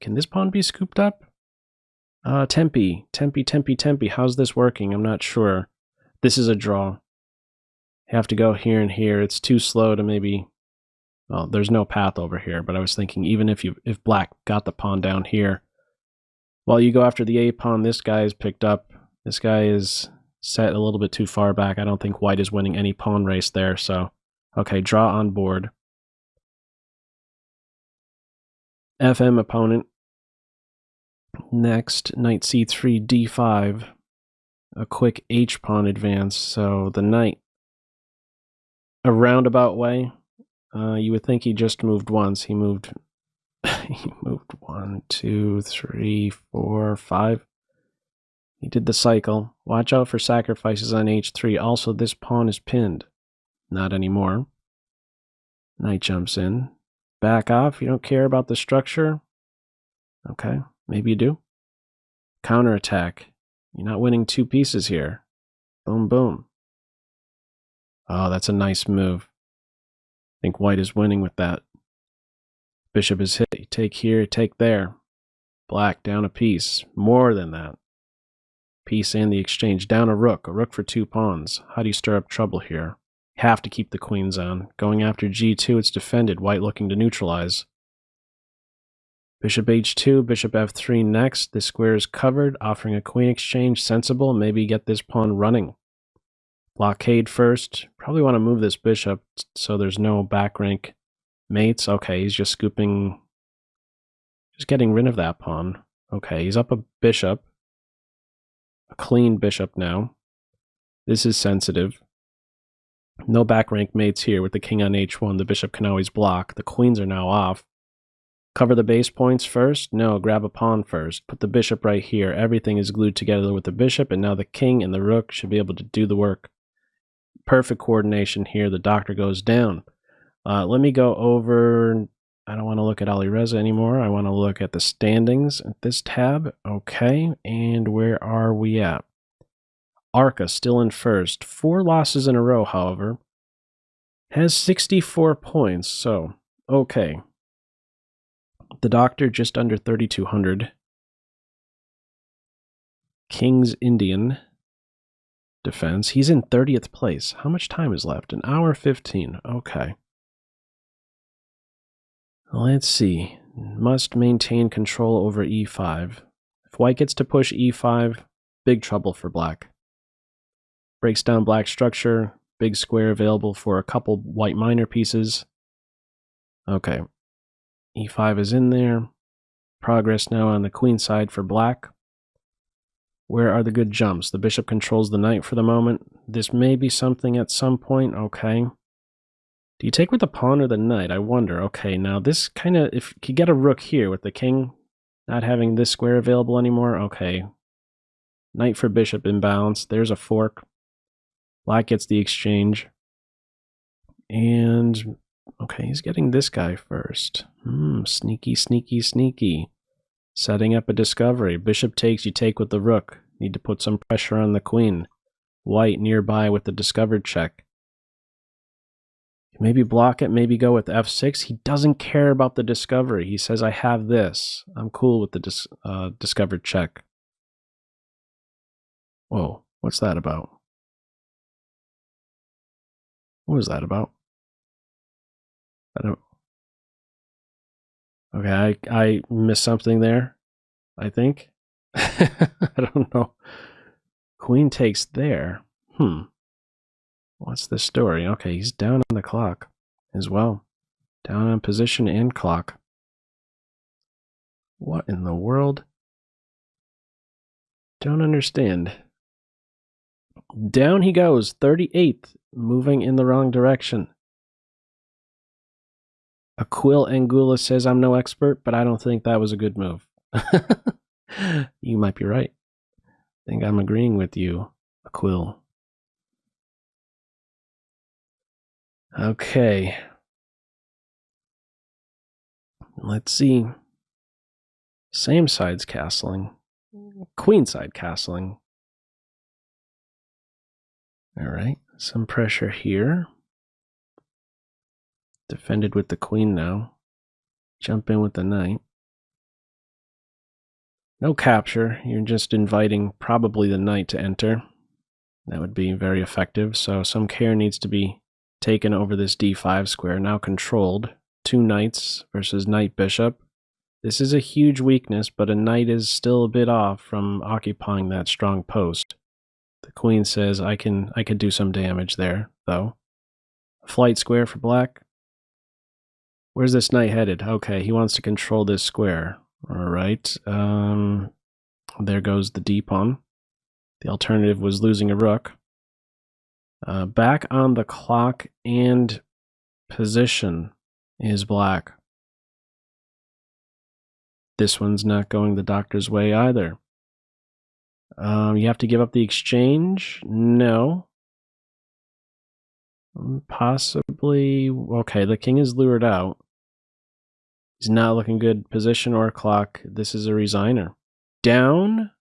Can this pawn be scooped up? Tempe. How's this working? I'm not sure. This is a draw. You have to go here and here. It's too slow to maybe... Well, there's no path over here, but I was thinking even if black got the pawn down here, while you go after the A pawn, this guy is picked up. This guy is set a little bit too far back. I don't think white is winning any pawn race there, so... Okay, draw on board. FM opponent. Next, knight c3, d5. A quick h-pawn advance, so the knight... A roundabout way. You would think he just moved once. He moved... he moved 1, 2, 3, 4, 5. He did the cycle. Watch out for sacrifices on h3. Also, this pawn is pinned. Not anymore. Knight jumps in. Back off. You don't care about the structure? Okay, maybe you do. Counterattack. You're not winning 2 pieces here. Boom, boom. Oh, that's a nice move. I think white is winning with that. Bishop is hit. You take here, take there. Black down a piece. More than that. Piece and the exchange. Down a rook for 2 pawns. How do you stir up trouble here? You have to keep the queens on. Going after g2, it's defended. White looking to neutralize. Bishop h2, bishop f3 next. This square is covered, offering a queen exchange. Sensible. Maybe get this pawn running. Blockade first. Probably want to move this bishop so there's no back rank mates. Okay, he's just scooping. Just getting rid of that pawn. Okay, he's up a bishop. A clean bishop now. This is sensitive. No back rank mates here with the king on h1. The bishop can always block. The queens are now off. Cover the base points first? No, grab a pawn first. Put the bishop right here. Everything is glued together with the bishop, and now the king and the rook should be able to do the work. Perfect coordination here. The doctor goes down. Let me go over... I don't want to look at Alireza anymore. I want to look at the standings at this tab. Okay, and where are we at? Arca still in first. 4 losses in a row, however. Has 64 points, so, okay. The Doctor just under 3,200. King's Indian defense. He's in 30th place. How much time is left? An hour 15. Okay. Let's see. Must maintain control over e5. If white gets to push e5, big trouble for black. Breaks down black structure. Big square available for a couple white minor pieces. Okay. e5 is in there. Progress now on the queen side for black. Where are the good jumps? The bishop controls the knight for the moment. This may be something at some point. Okay. Do you take with the pawn or the knight? I wonder. Okay, now this kind of, if you get a rook here with the king not having this square available anymore, okay. Knight for bishop imbalance. There's a fork. Black gets the exchange. And, okay, he's getting this guy first. Sneaky, sneaky, sneaky. Setting up a discovery. Bishop takes, you take with the rook. Need to put some pressure on the queen. White nearby with the discovered check. Maybe block it, maybe go with f6. He doesn't care about the discovery. He says, I have this. I'm cool with the discovered check. Whoa, what's that about? What was that about? I don't... Okay, I missed something there, I think. I don't know. Queen takes there. What's the story? Okay, he's down on the clock as well. Down on position and clock. What in the world? Don't understand. Down he goes, 38th, moving in the wrong direction. Aquil Angula says, I'm no expert, but I don't think that was a good move. You might be right. I think I'm agreeing with you, Aquil. Okay. Let's see. Same side's castling. Queenside castling. Alright, some pressure here. Defended with the queen now. Jump in with the knight. No capture, you're just inviting probably the knight to enter. That would be very effective, so some care needs to be taken over this d5 square, now controlled. 2 knights versus knight bishop. This is a huge weakness, but a knight is still a bit off from occupying that strong post. The queen says, I could do some damage there, though. A flight square for black. Where's this knight headed? Okay, he wants to control this square. Alright, there goes the d-pawn. The alternative was losing a rook. Back on the clock and position is black. This one's not going the doctor's way either. You have to give up the exchange? No. Possibly. Okay, the king is lured out. He's not looking good. Position or clock. This is a resigner. Down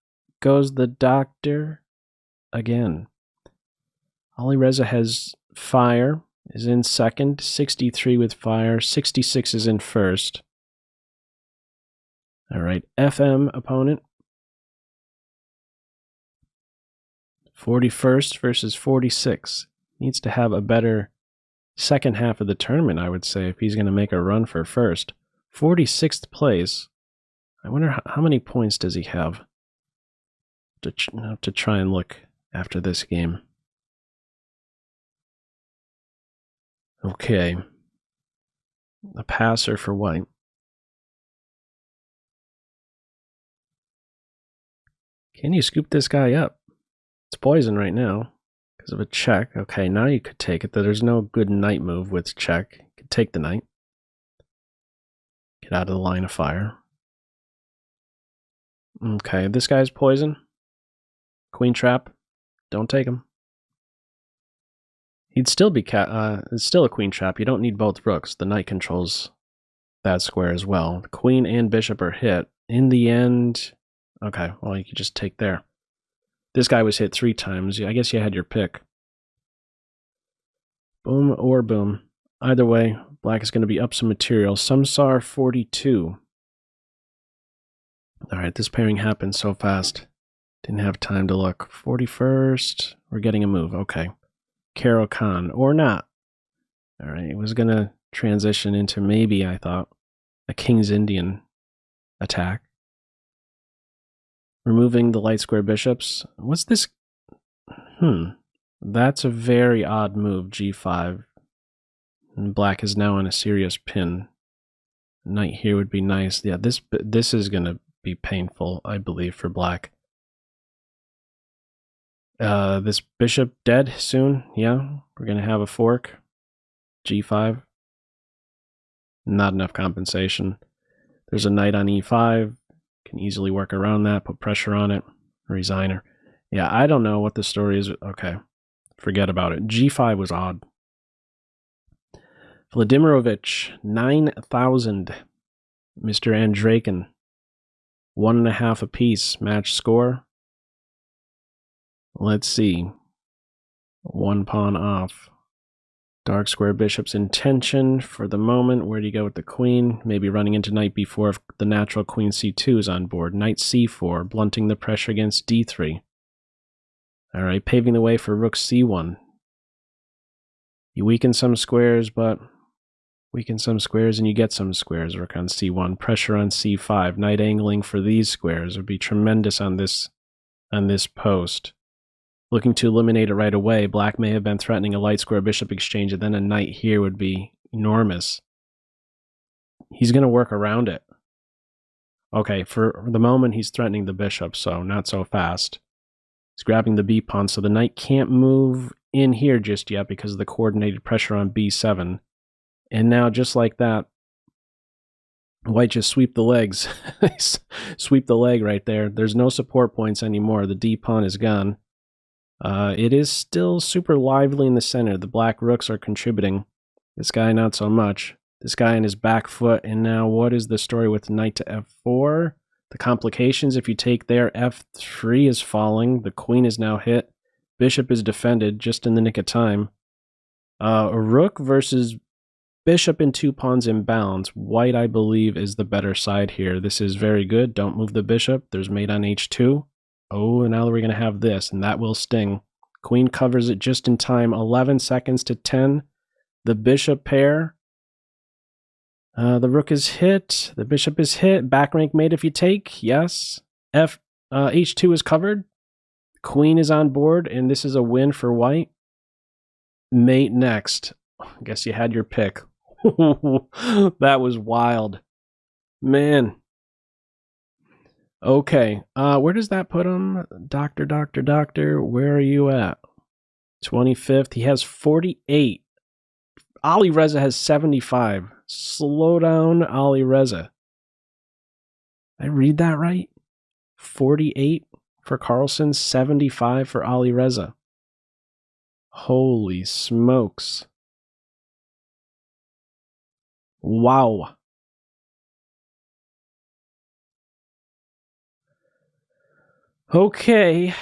goes the doctor again. Ali Reza has fire, is in second, 63 with fire, 66 is in first. All right, FM opponent. 41st versus 46. Needs to have a better second half of the tournament, I would say, if he's going to make a run for first. 46th place. I wonder how many points does he have? To try and look after this game. Okay. A passer for white. Can you scoop this guy up? It's poison right now because of a check. Okay, now you could take it. There's no good knight move with check. You could take the knight. Get out of the line of fire. Okay, this guy's poison. Queen trap. Don't take him. He'd still be it's still a queen trap. You don't need both rooks. The knight controls that square as well. The queen and bishop are hit. In the end, okay, well, you could just take there. This guy was hit 3 times. I guess you had your pick. Boom or boom. Either way, black is going to be up some material. Samsar 42. All right, this pairing happened so fast. Didn't have time to look. 41st. We're getting a move. Okay. Caro-Kann. Or not. All right. It was going to transition into maybe, I thought, a King's Indian attack. Removing the light square bishops. What's this? That's a very odd move, G5. And black is now on a serious pin. Knight here would be nice. Yeah, this is going to be painful, I believe, for black. This bishop dead soon. Yeah, we're going to have a fork. G5. Not enough compensation. There's a knight on E5. Can easily work around that, put pressure on it. Resigner. Yeah, I don't know what the story is. Okay, forget about it. G5 was odd. Vladimirovich, 9,000. Mr. Andrakin, 1.5 apiece. Match score. Let's see. 1 pawn off. Dark square bishops in tension for the moment. Where do you go with the queen? Maybe running into knight b4 if the natural queen c2 is on board. Knight c4, blunting the pressure against d3. All right, paving the way for rook c1. You weaken some squares, but weaken some squares and you get some squares. Rook on c1, pressure on c5. Knight angling for these squares would be tremendous on this post. Looking to eliminate it right away. Black may have been threatening a light square bishop exchange, and then a knight here would be enormous. He's going to work around it. Okay, for the moment he's threatening the bishop, so not so fast. He's grabbing the b pawn, so the knight can't move in here just yet because of the coordinated pressure on b7. And now, just like that, white just sweep the legs. Sweep the leg right there. There's no support points anymore. The d pawn is gone. It is still super lively in the center. The black rooks are contributing. This guy, not so much. This guy on his back foot. And now, what is the story with knight to f4? The complications, if you take there, f3 is falling. The queen is now hit. Bishop is defended just in the nick of time. A rook versus bishop and 2 pawns in bounds. White, I believe, is the better side here. This is very good. Don't move the bishop. There's mate on h2. Oh, and now we're going to have this, and that will sting. Queen covers it just in time. 11 seconds to 10. The bishop pair. The rook is hit. The bishop is hit. Back rank mate if you take. Yes. H2 is covered. Queen is on board, and this is a win for white. Mate next. I guess you had your pick. That was wild. Man. Okay, where does that put him? Doctor, where are you at? 25th. He has 48. Ali Reza has 75. Slow down, Ali Reza. Did I read that right? 48 for Carlsen, 75 for Ali Reza. Holy smokes. Wow. Okay.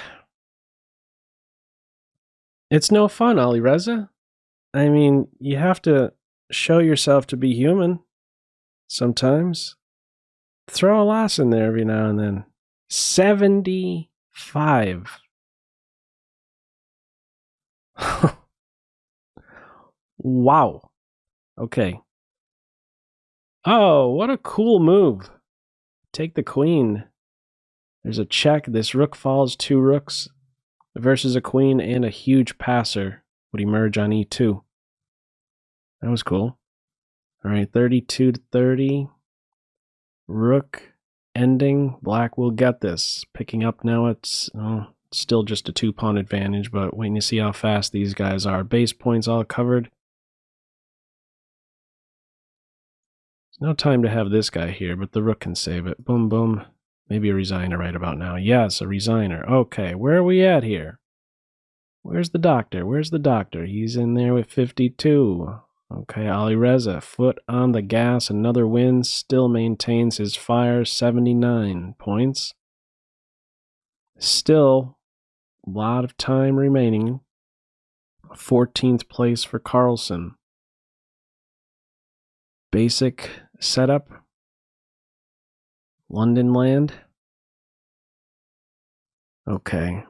It's no fun, Ali Reza. I mean, you have to show yourself to be human sometimes. Throw a loss in there every now and then. 75. Wow. Okay. Oh, what a cool move. Take the queen. There's a check. This rook falls. 2 rooks versus a queen, and a huge passer would emerge on e2. That was cool. All right, 32 to 30. Rook ending. Black will get this. Picking up now. It's still just a 2-pawn advantage, but waiting to see how fast these guys are. Base points all covered. There's no time to have this guy here, but the rook can save it. Boom, boom. Maybe a resigner right about now. Yes, a resigner. Okay, where are we at here? Where's the doctor? Where's the doctor? He's in there with 52. Okay, Ali Reza, foot on the gas. Another win. Still maintains his fire. 79 points. Still a lot of time remaining. 14th place for Carlsen. Basic setup. London land. Okay.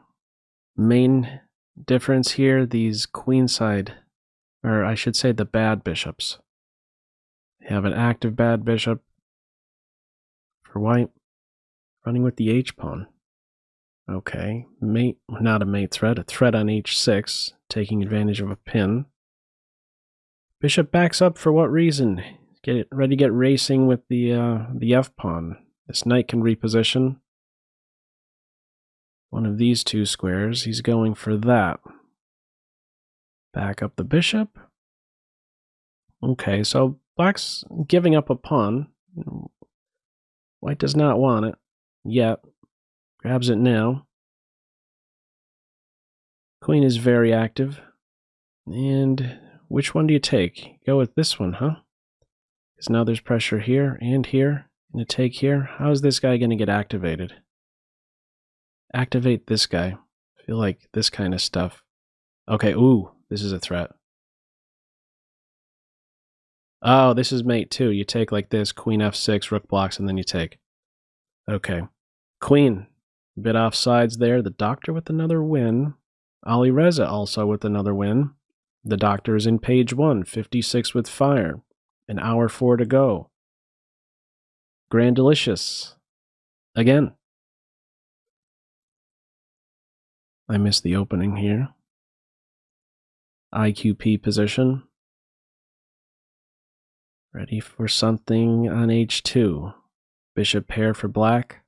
Main difference here, these queenside, or I should say the bad bishops. You have an active bad bishop for white, running with the h-pawn. Okay, mate, not a mate threat, a threat on h6, taking advantage of a pin. Bishop backs up for what reason? Get it ready to get racing with the f-pawn. This knight can reposition one of these two squares. He's going for that. Back up the bishop. Okay, so black's giving up a pawn. White does not want it yet. Grabs it now. Queen is very active. And which one do you take? Go with this one, huh? Because now there's pressure here and here. And a take here. How is this guy going to get activated? Activate this guy. I feel like this kind of stuff. Okay, ooh, this is a threat. Oh, this is mate too. You take like this, queen f6, rook blocks, and then you take. Okay. Queen. A bit off sides there. The doctor with another win. Ali Reza also with another win. The doctor is in page 1, 56 with fire. An hour 4 to go. Grand Delicious. Again. I missed the opening here. IQP position. Ready for something on h2. Bishop pair for black.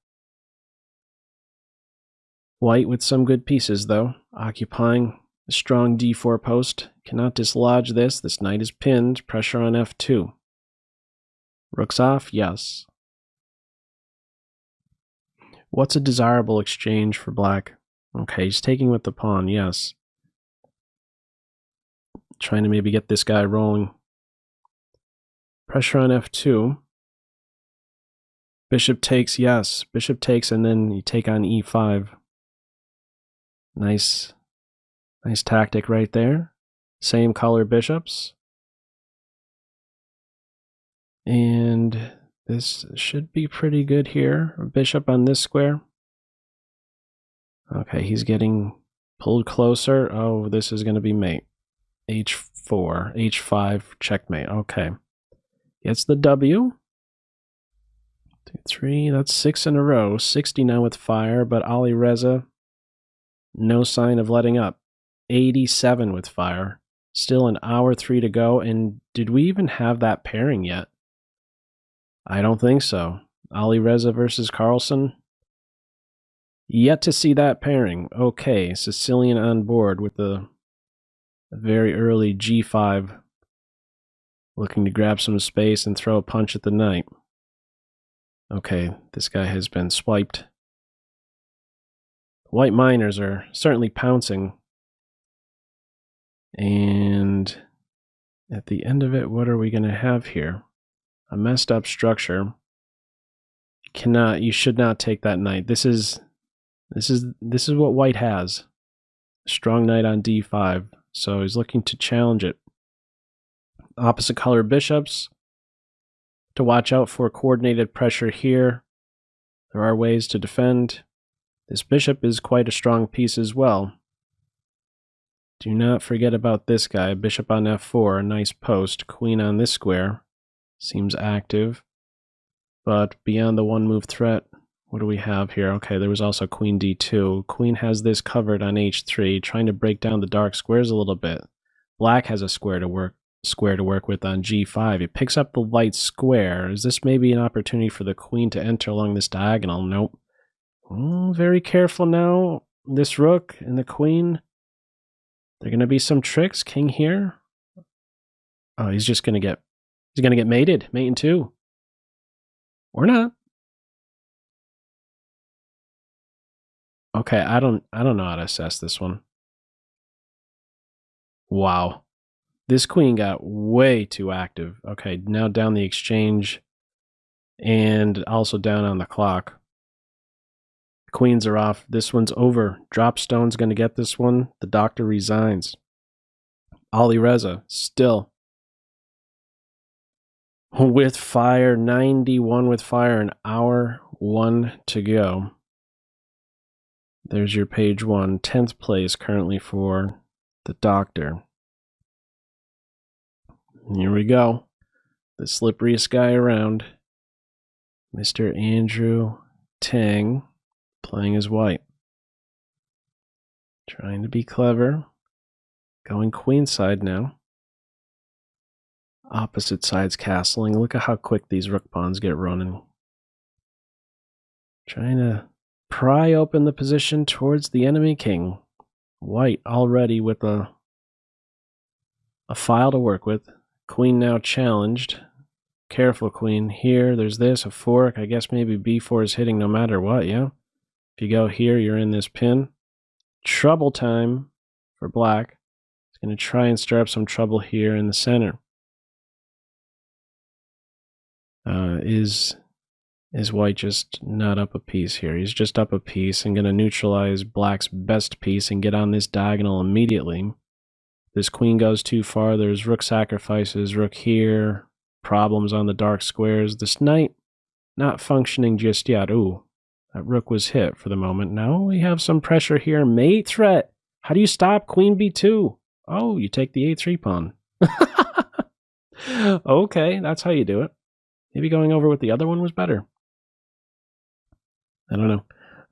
White with some good pieces, though, occupying a strong d4 post. Cannot dislodge this. This knight is pinned. Pressure on f2. Rook's off? Yes. What's a desirable exchange for black? Okay, he's taking with the pawn, yes. Trying to maybe get this guy rolling. Pressure on f2. Bishop takes, yes. Bishop takes, and then you take on e5. Nice tactic right there. Same color bishops. And this should be pretty good here. Bishop on this square. Okay, he's getting pulled closer. Oh, this is going to be mate. h4, h5, checkmate. Okay. Gets the W. 2, 3, that's 6 in a row. 60 now with fire, but Ali Reza, no sign of letting up. 87 with fire. Still an hour 3 to go, and did we even have that pairing yet? I don't think so. Ali Reza versus Carlsen. Yet to see that pairing. Okay, Sicilian on board with the very early g5. Looking to grab some space and throw a punch at the knight. Okay, this guy has been swiped. White miners are certainly pouncing. And at the end of it, what are we going to have here? A messed up structure. You should not take that knight. This is what white has. A strong knight on d5. So he's looking to challenge it. Opposite color bishops. To watch out for coordinated pressure here. There are ways to defend. This bishop is quite a strong piece as well. Do not forget about this guy. Bishop on f4, a nice post. Queen on this square. Seems active. But beyond the one move threat, what do we have here? Okay, there was also queen d2. Queen has this covered on h3, trying to break down the dark squares a little bit. Black has a square to work with on g5. It picks up the light square. Is this maybe an opportunity for the queen to enter along this diagonal? Nope. Very careful now. This rook and the queen. There are going to be some tricks. King here. Oh, he's going to get mated. Mate in 2. Or not. Okay, I don't know how to assess this one. Wow. This queen got way too active. Okay, now down the exchange and also down on the clock. Queens are off. This one's over. Dropstone's going to get this one. The doctor resigns. Ali Reza still with fire. 91 with fire. An hour 1 to go. There's your page 1, 10th place currently for the doctor. Here we go. The slipperiest guy around. Mr. Andrew Tang playing as white. Trying to be clever. Going queenside now. Opposite sides castling. Look at how quick these rook pawns get running. Trying to pry open the position towards the enemy king. White already with a file to work with. Queen now challenged. Careful, queen. Here, there's this, a fork. I guess maybe b4 is hitting no matter what, yeah? If you go here, you're in this pin. Trouble time for black. He's going to try and stir up some trouble here in the center. Is white just not up a piece here? He's just up a piece and going to neutralize black's best piece and get on this diagonal immediately. This queen goes too far. There's rook sacrifices, rook here. Problems on the dark squares. This knight not functioning just yet. Ooh, that rook was hit for the moment. Now we have some pressure here. Mate threat. How do you stop queen b2? Oh, you take the a3 pawn. Okay, that's how you do it. Maybe going over with the other one was better. I don't know.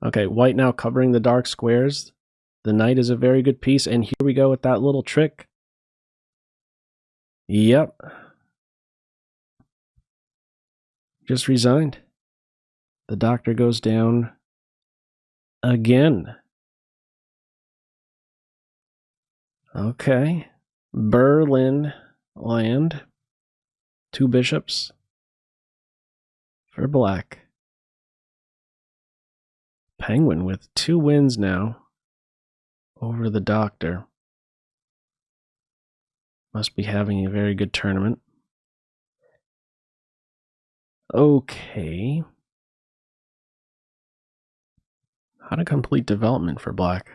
Okay, white now covering the dark squares. The knight is a very good piece, and here we go with that little trick. Yep. Just resigned. The doctor goes down again. Okay. Berlin land. 2 bishops for black. Penguin with 2 wins now over the doctor. Must be having a very good tournament. Okay. How to complete development for black.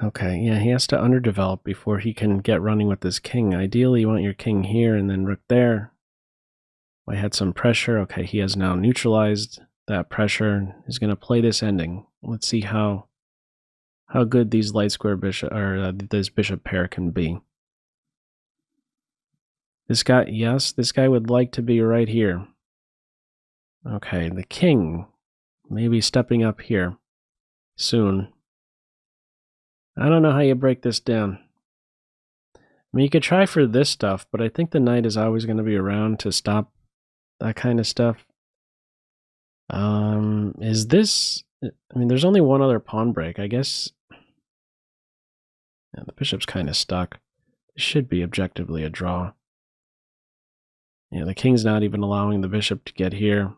Okay, yeah, he has to underdevelop before he can get running with this king. Ideally, you want your king here and then rook there. I had some pressure. Okay, he has now neutralized that pressure. He's going to play this ending. Let's see how good these light square bishop or this bishop pair can be. This guy, yes, this guy would like to be right here. Okay, the king maybe stepping up here soon. I don't know how you break this down. I mean, you could try for this stuff, but I think the knight is always going to be around to stop that kind of stuff. Is this... I mean, there's only one other pawn break. I guess... Yeah, the bishop's kind of stuck. It should be objectively a draw. Yeah, the king's not even allowing the bishop to get here.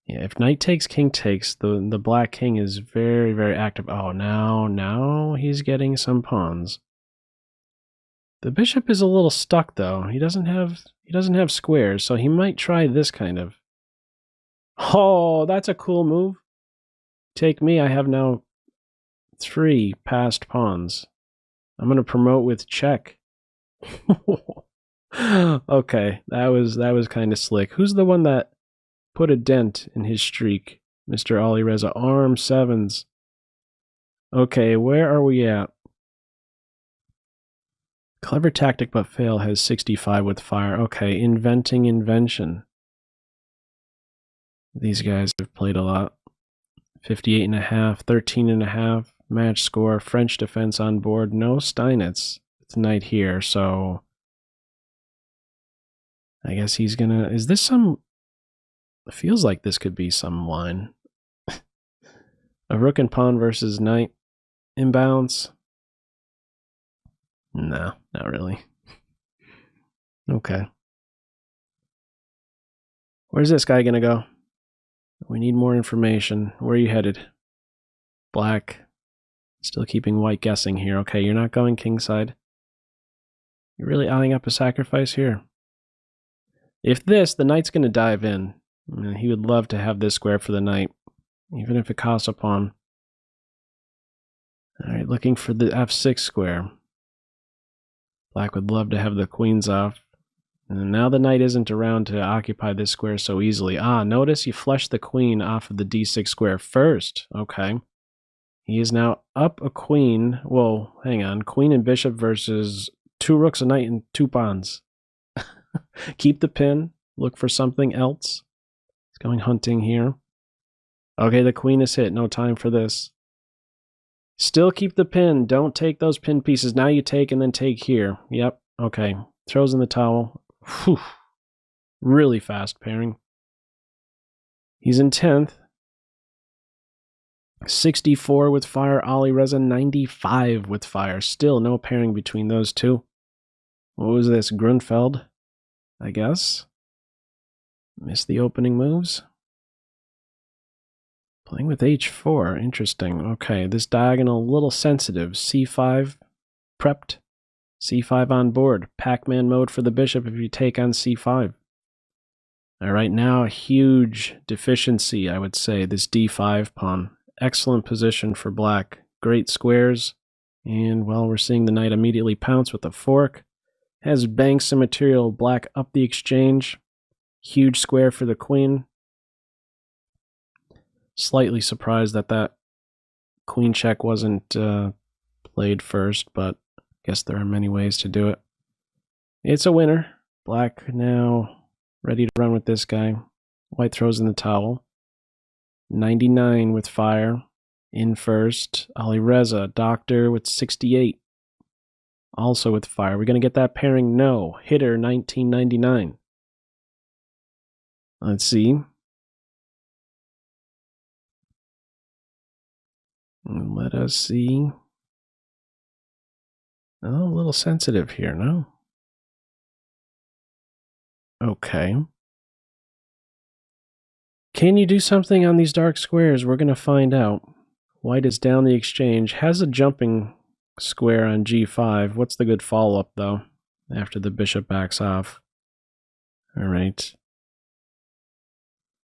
Yeah, if knight takes, king takes, the black king is very, very active. Oh, now he's getting some pawns. The bishop is a little stuck though. He doesn't have squares, so he might try this kind of. Oh, that's a cool move. Take me, I have now 3 passed pawns. I'm going to promote with check. Okay, that was kind of slick. Who's the one that put a dent in his streak? Mr. Ali Reza. Arm 7s. Okay, where are we at? Clever tactic but fail has 65 with fire. Okay, inventing invention. These guys have played a lot. 58.5, 13.5, match score, French defense on board, no Steinitz. It's knight here, so I guess he's gonna... Is this some... It feels like this could be some line. A rook and pawn versus knight imbalance. No, not really. Okay. Where's this guy gonna go? We need more information. Where are you headed? Black. Still keeping white guessing here. Okay, you're not going kingside. You're really eyeing up a sacrifice here. If this, the knight's going to dive in. I mean, he would love to have this square for the knight, even if it costs a pawn. Alright, looking for the f6 square. Black would love to have the queens off. And now the knight isn't around to occupy this square so easily. Ah, notice you flush the queen off of the d6 square first. Okay. He is now up a queen. Whoa, hang on. Queen and bishop versus 2 rooks, a knight, and 2 pawns. Keep the pin. Look for something else. He's going hunting here. Okay, the queen is hit. No time for this. Still keep the pin. Don't take those pin pieces. Now you take and then take here. Yep. Okay. Throws in the towel. Whew. Really fast pairing. He's in 10th. 64 with fire. Ali Reza 95 with fire. Still no pairing between those two. What was this? Grunfeld, I guess. Missed the opening moves. Playing with h4. Interesting. Okay, this diagonal a little sensitive. c5 prepped. c5 on board. Pac-Man mode for the bishop if you take on c5. All right, now a huge deficiency, I would say, this d5 pawn. Excellent position for black. Great squares. And, well, we're seeing the knight immediately pounce with a fork. Has banks and material. Black up the exchange. Huge square for the queen. Slightly surprised that that queen check wasn't played first, but I guess there are many ways to do it. It's a winner. Black now ready to run with this guy. White throws in the towel. 99 with fire. In first. Ali Reza, Doctor with 68. Also with fire. We're going to get that pairing? No. Hitter 1999. Let's see. Let us see. Oh, a little sensitive here, no? Okay. Can you do something on these dark squares? We're going to find out. White is down the exchange. Has a jumping square on g5. What's the good follow-up, though, after the bishop backs off? All right.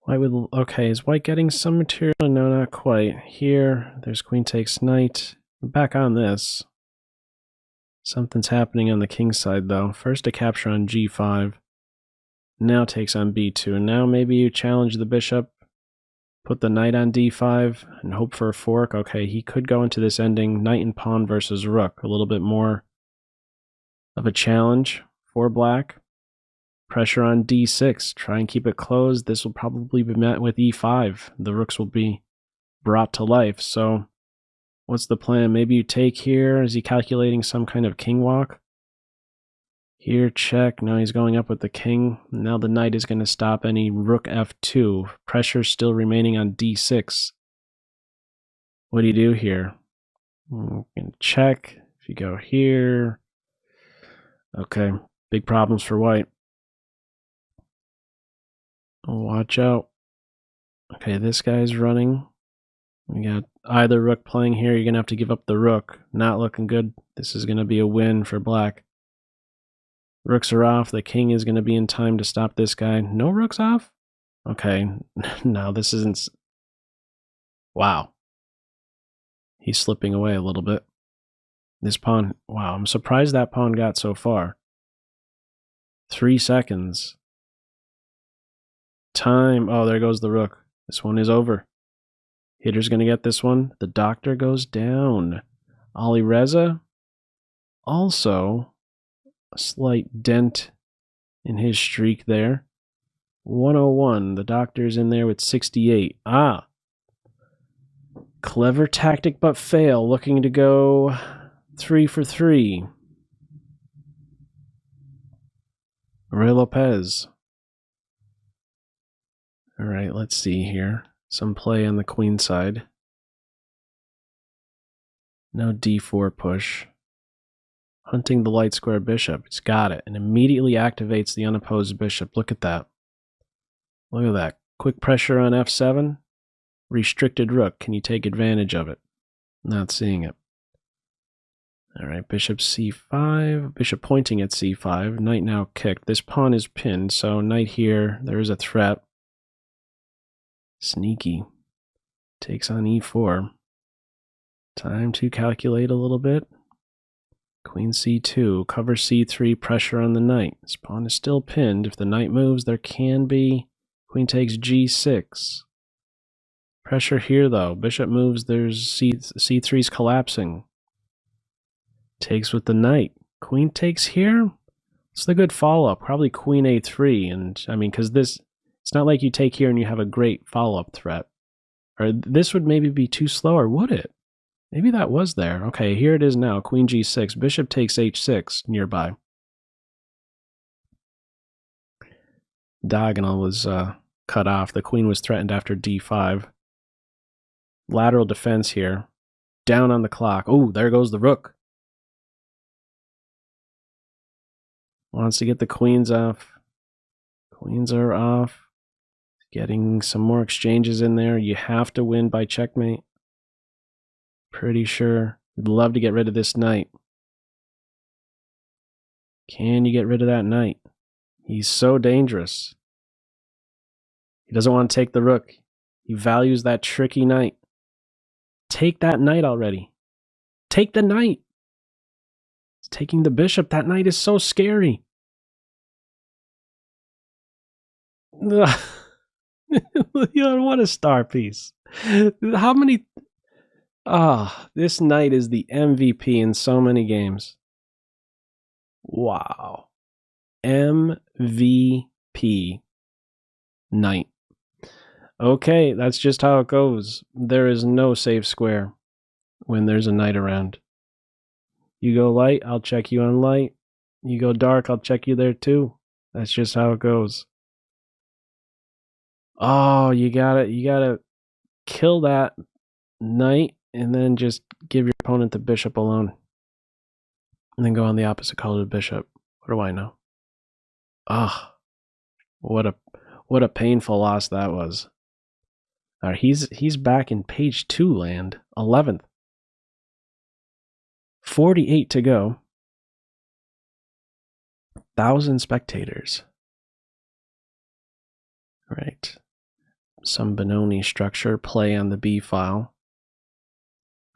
White would... Okay, is white getting some material? No, not quite. Here, there's queen takes knight. Back on this. Something's happening on the king side, though. First a capture on g5. Now takes on b2. Now maybe you challenge the bishop. Put the knight on d5 and hope for a fork. Okay, he could go into this ending. Knight and pawn versus rook. A little bit more of a challenge for black. Pressure on d6. Try and keep it closed. This will probably be met with e5. The rooks will be brought to life. So what's the plan? Maybe you take here. Is he calculating some kind of king walk? Here, check. Now he's going up with the king. Now the knight is going to stop any rook f2. Pressure still remaining on d6. What do you do here? You can check. If you go here. Okay, big problems for white. Watch out. Okay, this guy's running. We got either rook playing here. You're going to have to give up the rook. Not looking good. This is going to be a win for black. Rooks are off. The king is going to be in time to stop this guy. No rooks off? Okay. No, this isn't... Wow. He's slipping away a little bit. This pawn... Wow, I'm surprised that pawn got so far. 3 seconds. Time. Oh, there goes the rook. This one is over. Hitter's going to get this one. The doctor goes down. Ali Reza. Also, a slight dent in his streak there. 101. The doctor's in there with 68. Ah. Clever tactic but fail. Looking to go 3 for 3. Ray Lopez. All right, let's see here. Some play on the queen side. No d4 push. Hunting the light square bishop. It's got it. And immediately activates the unopposed bishop. Look at that. Look at that. Quick pressure on f7. Restricted rook. Can you take advantage of it? Not seeing it. All right, bishop c5. Bishop pointing at c5. Knight now kicked. This pawn is pinned, so knight here. There is a threat. Sneaky. Takes on e4. Time to calculate a little bit. Queen c2, cover c3, pressure on the knight. This pawn is still pinned. If the knight moves, there can be queen takes g6. Pressure here, though. Bishop moves, there's c3's collapsing. Takes with the knight. Queen takes here? It's the good follow-up. Probably queen a3. And, I mean, because this, it's not like you take here and you have a great follow-up threat. Or this would maybe be too slow, or would it? Maybe that was there. Okay, here it is now. Queen g6. Bishop takes h6 nearby. Diagonal was cut off. The queen was threatened after d5. Lateral defense here. Down on the clock. Oh, there goes the rook. Wants to get the queens off. Queens are off. Getting some more exchanges in there. You have to win by checkmate. Pretty sure. Would love to get rid of this knight. Can you get rid of that knight? He's so dangerous. He doesn't want to take the rook. He values that tricky knight. Take that knight already. Take the knight. He's taking the bishop. That knight is so scary. What a star piece. How many... this knight is the MVP in so many games. Wow. MVP knight. Okay, that's just how it goes. There is no safe square when there's a knight around. You go light, I'll check you on light. You go dark, I'll check you there too. That's just how it goes. Oh, you gotta kill that knight and then just give your opponent the bishop alone. And then go on the opposite color of the bishop. What do I know? Ah, what a painful loss that was. All right, he's back in page 2 land, 11th. 48 to go. 1,000 spectators. Right. Some Benoni structure, play on the B file.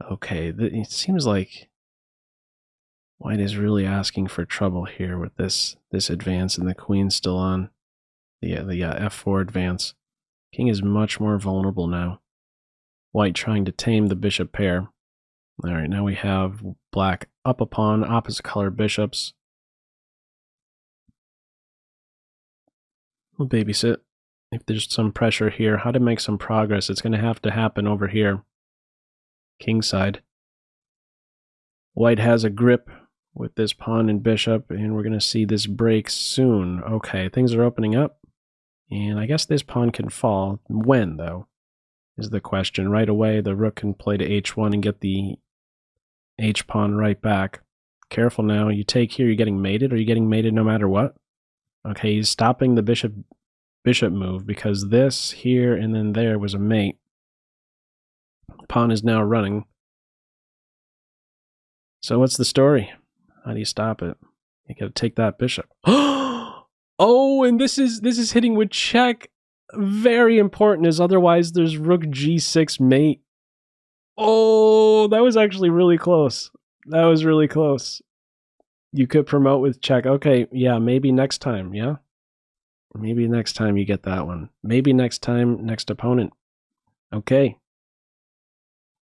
Okay, it seems like White is really asking for trouble here with this advance, and the queen's still on the f4 advance. King is much more vulnerable now. White trying to tame the bishop pair. All right, now we have black up a pawn, opposite color bishops. We'll babysit. If there's some pressure here, how to make some progress, it's going to have to happen over here. King side. White has a grip with this pawn and bishop, and we're going to see this break soon. Okay, things are opening up, and I guess this pawn can fall. When, though, is the question. Right away, the rook can play to h1 and get the h-pawn right back. Careful now, you take here, you're getting mated. Are you getting mated no matter what? Okay, he's stopping the bishop move because this here and then there was a mate. Pawn is now running. So what's the story? How do you stop it? You gotta take that bishop. Oh, and this is hitting with check. Very important, as otherwise there's rook g6 mate. Oh, that was actually really close. That was really close. You could promote with check. Okay, yeah, maybe next time, yeah? Maybe next time you get that one. Maybe next time, next opponent. Okay.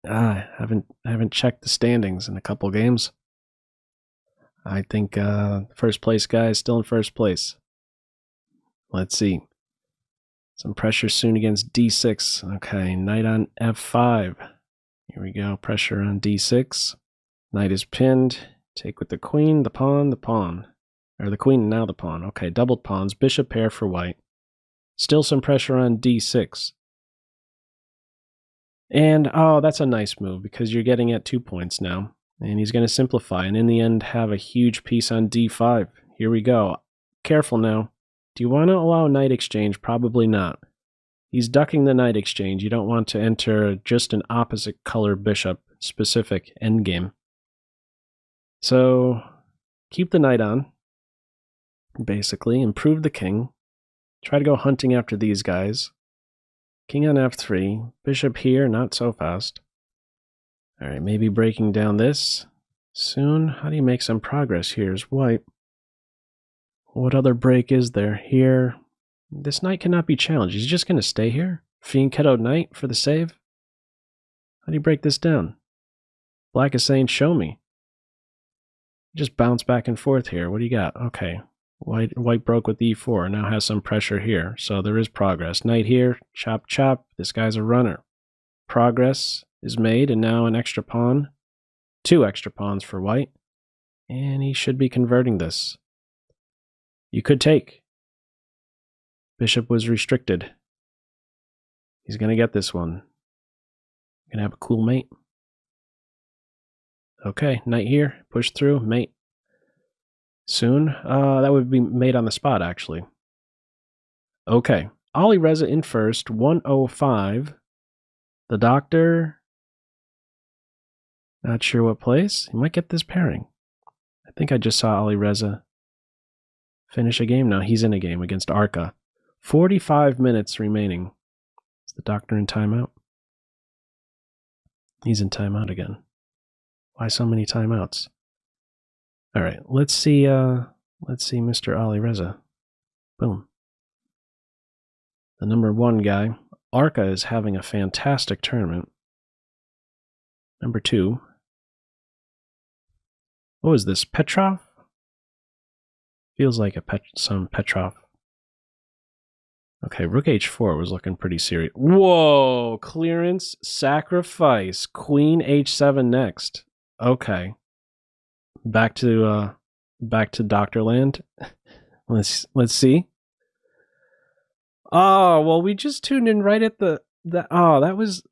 I haven't checked the standings in a couple games. I think first place guy is still in first place. Let's see. Some pressure soon against d6. Okay, knight on f5. Here we go. Pressure on d6. Knight is pinned. Take with the queen, the pawn, the pawn. Or the queen, now the pawn. Okay, doubled pawns. Bishop pair for white. Still some pressure on d6. And, oh, that's a nice move because you're getting at 2 points now. And he's going to simplify and in the end have a huge piece on d5. Here we go. Careful now. Do you want to allow knight exchange? Probably not. He's ducking the knight exchange. You don't want to enter just an opposite color bishop specific endgame. So keep the knight on. Basically, improve the king. Try to go hunting after these guys. King on f3. Bishop here, not so fast. All right, maybe breaking down this. Soon, how do you make some progress here is white. What other break is there? Here. This knight cannot be challenged. He's just going to stay here? Fianchetto knight for the save? How do you break this down? Black is saying, show me. Just bounce back and forth here. What do you got? Okay. White broke with e4. Now has some pressure here. So there is progress. Knight here. Chop, chop. This guy's a runner. Progress is made, and now an extra pawn. 2 extra pawns for white. And he should be converting this. You could take. Bishop was restricted. He's going to get this one. Going to have a cool mate. Okay, knight here. Push through. Mate. Soon. That would be mate on the spot, actually. Okay. Ali Reza in first. 105. The doctor. Not sure what place. He might get this pairing. I think I just saw Ali Reza finish a game now. He's in a game against Arca. 45 minutes remaining. Is the doctor in timeout? He's in timeout again. Why so many timeouts? All right, let's see Mr. Ali Reza. Boom. The number 1 guy. Arca is having a fantastic tournament. Number 2. What was this? Petrov? Feels like some Petrov. Okay, rook h4 was looking pretty serious. Whoa! Clearance, sacrifice, queen h7 next. Okay. Back to Dr. Land. Let's see. Oh, well, we just tuned in right at that was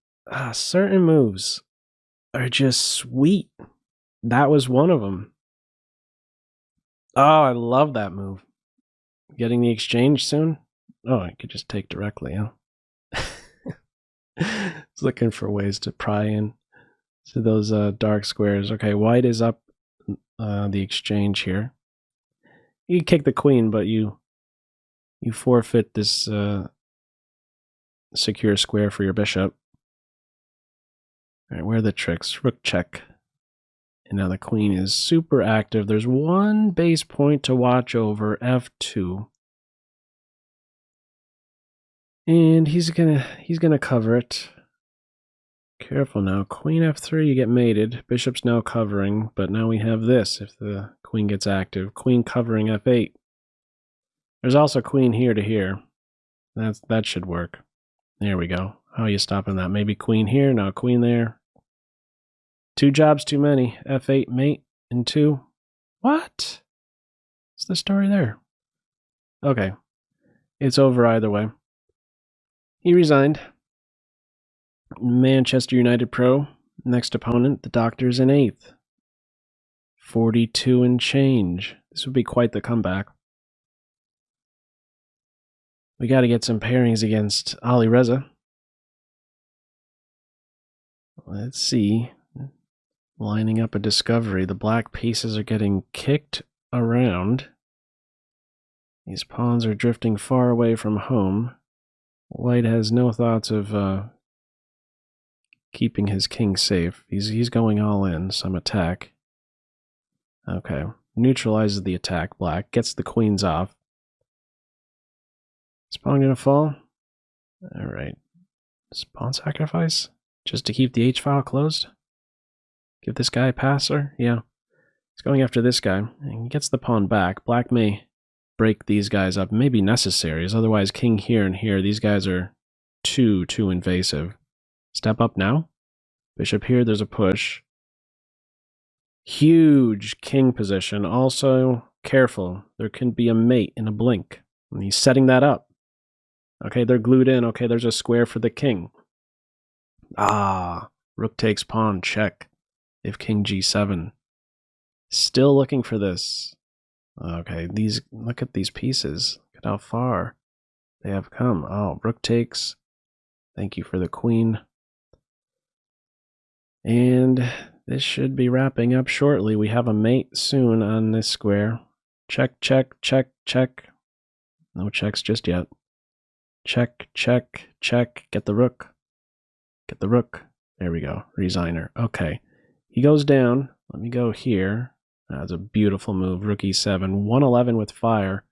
certain moves are just sweet. That was one of them. Oh, I love that move. Getting the exchange soon? Oh, I could just take directly, huh? It's looking for ways to pry in to those dark squares. Okay, white is up the exchange here. You can kick the queen, but you forfeit this secure square for your bishop. All right, where are the tricks? Rook check. And now the queen is super active. There's one base point to watch over, f2. And he's gonna cover it. Careful now. Queen f3, you get mated. Bishop's now covering, but now we have this if the queen gets active. Queen covering f8. There's also queen here to here. That should work. There we go. How are you stopping that? Maybe queen here, now queen there. 2 jobs too many. f8 mate and 2. What? What's the story there? Okay. It's over either way. He resigned. Manchester United pro. Next opponent, the doctor's in 8th. 42 and change. This would be quite the comeback. We got to get some pairings against Ali Reza. Let's see. Lining up a discovery. The black pieces are getting kicked around. These pawns are drifting far away from home. White has no thoughts of keeping his king safe. He's going all in. Some attack. Okay. Neutralizes the attack. Black gets the queens off. Is pawn gonna fall? Alright. Is pawn sacrifice? Just to keep the h-file closed? Give this guy a passer? Yeah. He's going after this guy. And he gets the pawn back. Black may break these guys up. May be necessary. Otherwise, king here and here. These guys are too invasive. Step up now. Bishop here. There's a push. Huge king position. Also, careful. There can be a mate in a blink. And he's setting that up. Okay, they're glued in. Okay, there's a square for the king. Ah, rook takes pawn. Check. If king g7. Still looking for this. Okay, look at these pieces. Look at how far they have come. Oh, rook takes. Thank you for the queen. And this should be wrapping up shortly. We have a mate soon on this square. Check, check, check, check. No checks just yet. Check, check, check. Get the rook. Get the rook. There we go. Resigner. Okay. He goes down. Let me go here. That's a beautiful move. Rook e7. 111 with fire.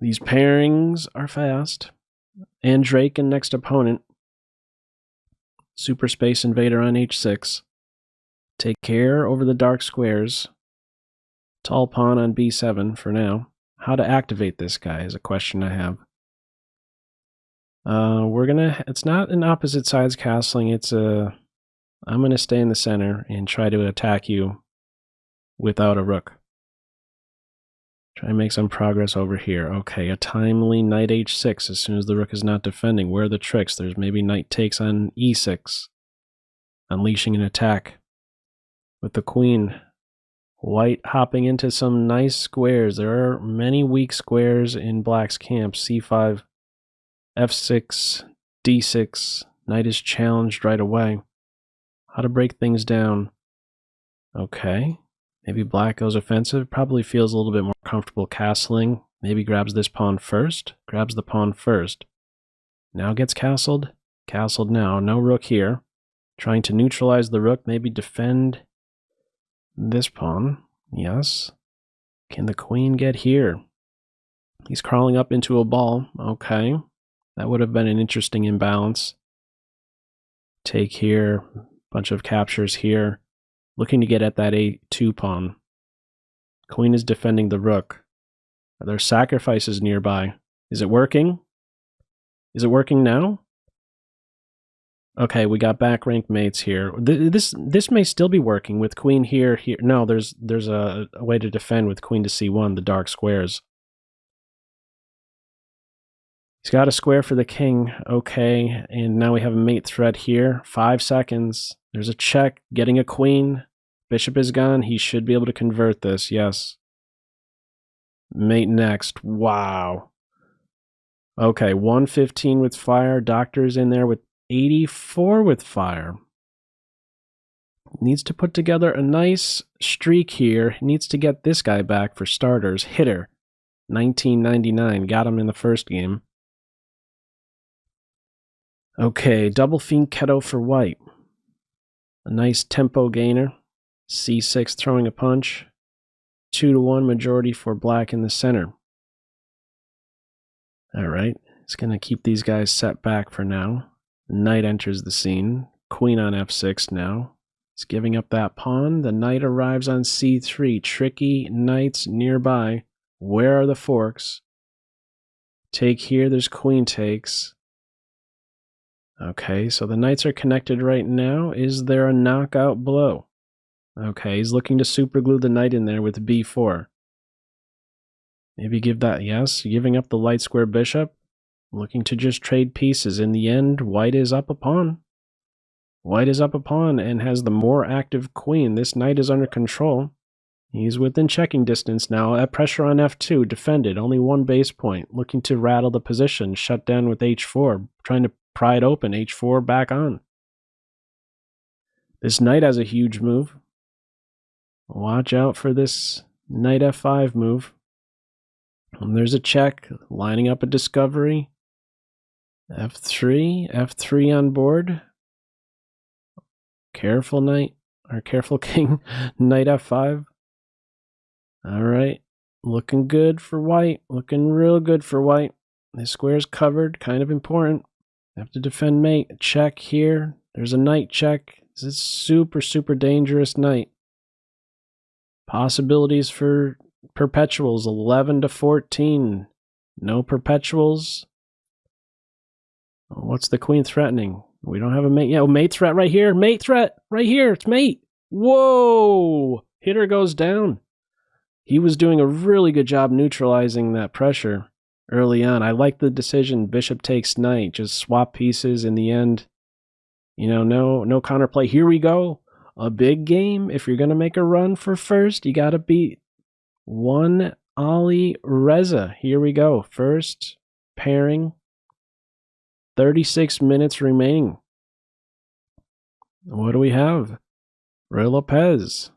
These pairings are fast. And Drake and next opponent. Super Space Invader on h6. Take care over the dark squares. Tall pawn on b7 for now. How to activate this guy is a question I have. It's not an opposite sides castling, I'm gonna stay in the center and try to attack you without a rook. Try and make some progress over here. Okay, a timely knight h6 as soon as the rook is not defending. Where are the tricks? There's maybe knight takes on e6. Unleashing an attack with the queen. White hopping into some nice squares. There are many weak squares in black's camp. c5, f6, d6. Knight is challenged right away. How to break things down. Okay. Maybe black goes offensive. Probably feels a little bit more comfortable castling. Maybe grabs this pawn first. Grabs the pawn first. Now gets castled. Castled now. No rook here. Trying to neutralize the rook. Maybe defend this pawn. Yes. Can the queen get here? He's crawling up into a ball. Okay. That would have been an interesting imbalance. Take here. Bunch of captures here. Looking to get at that a2 pawn. Queen is defending the rook. Are there sacrifices nearby? Is it working? Is it working now? Okay, we got back rank mates here. This may still be working with queen here. No, there's a way to defend with queen to c1, the dark squares. He's got a square for the king. Okay, and now we have a mate threat here. 5 seconds. There's a check. Getting a queen. Bishop is gone. He should be able to convert this. Yes. Mate next. Wow. Okay, 115 with fire. Doctor's in there with 84 with fire. Needs to put together a nice streak here. Needs to get this guy back for starters. Hitter. 1999. Got him in the first game. Okay, double fianchetto for white. A nice tempo gainer. c6 throwing a punch. 2-1 majority for black in the center. Alright, it's going to keep these guys set back for now. Knight enters the scene. Queen on f6 now. It's giving up that pawn. The knight arrives on c3. Tricky knights nearby. Where are the forks? Take here, there's queen takes. Okay, so the knights are connected right now. Is there a knockout blow? Okay, he's looking to superglue the knight in there with b4. Maybe give that, yes, giving up the light square bishop. Looking to just trade pieces. In the end, white is up a pawn. White is up a pawn and has the more active queen. This knight is under control. He's within checking distance now. At pressure on f2, defended, only 1 base point. Looking to rattle the position, shut down with h4. Trying to pry it open, h4 back on. This knight has a huge move. Watch out for this knight f5 move. And there's a check, lining up a discovery. f3 on board. Careful knight, or careful king. Knight f5. Alright, looking good for white. Looking real good for white. This square's covered, kind of important. Have to defend mate. Check here. There's a knight check. This is super, super dangerous knight. Possibilities for perpetuals, 11-14. No perpetuals. What's the queen threatening? We don't have a mate. Yeah, mate threat right here. Mate threat right here. It's mate. Whoa! Hitter goes down. He was doing a really good job neutralizing that pressure early on. I like the decision. Bishop takes knight. Just swap pieces in the end. You know, no counterplay. Here we go. A big game. If you're going to make a run for first, you got to beat one Ali Reza. Here we go. First pairing. 36 minutes remaining. What do we have? Roy Lopez.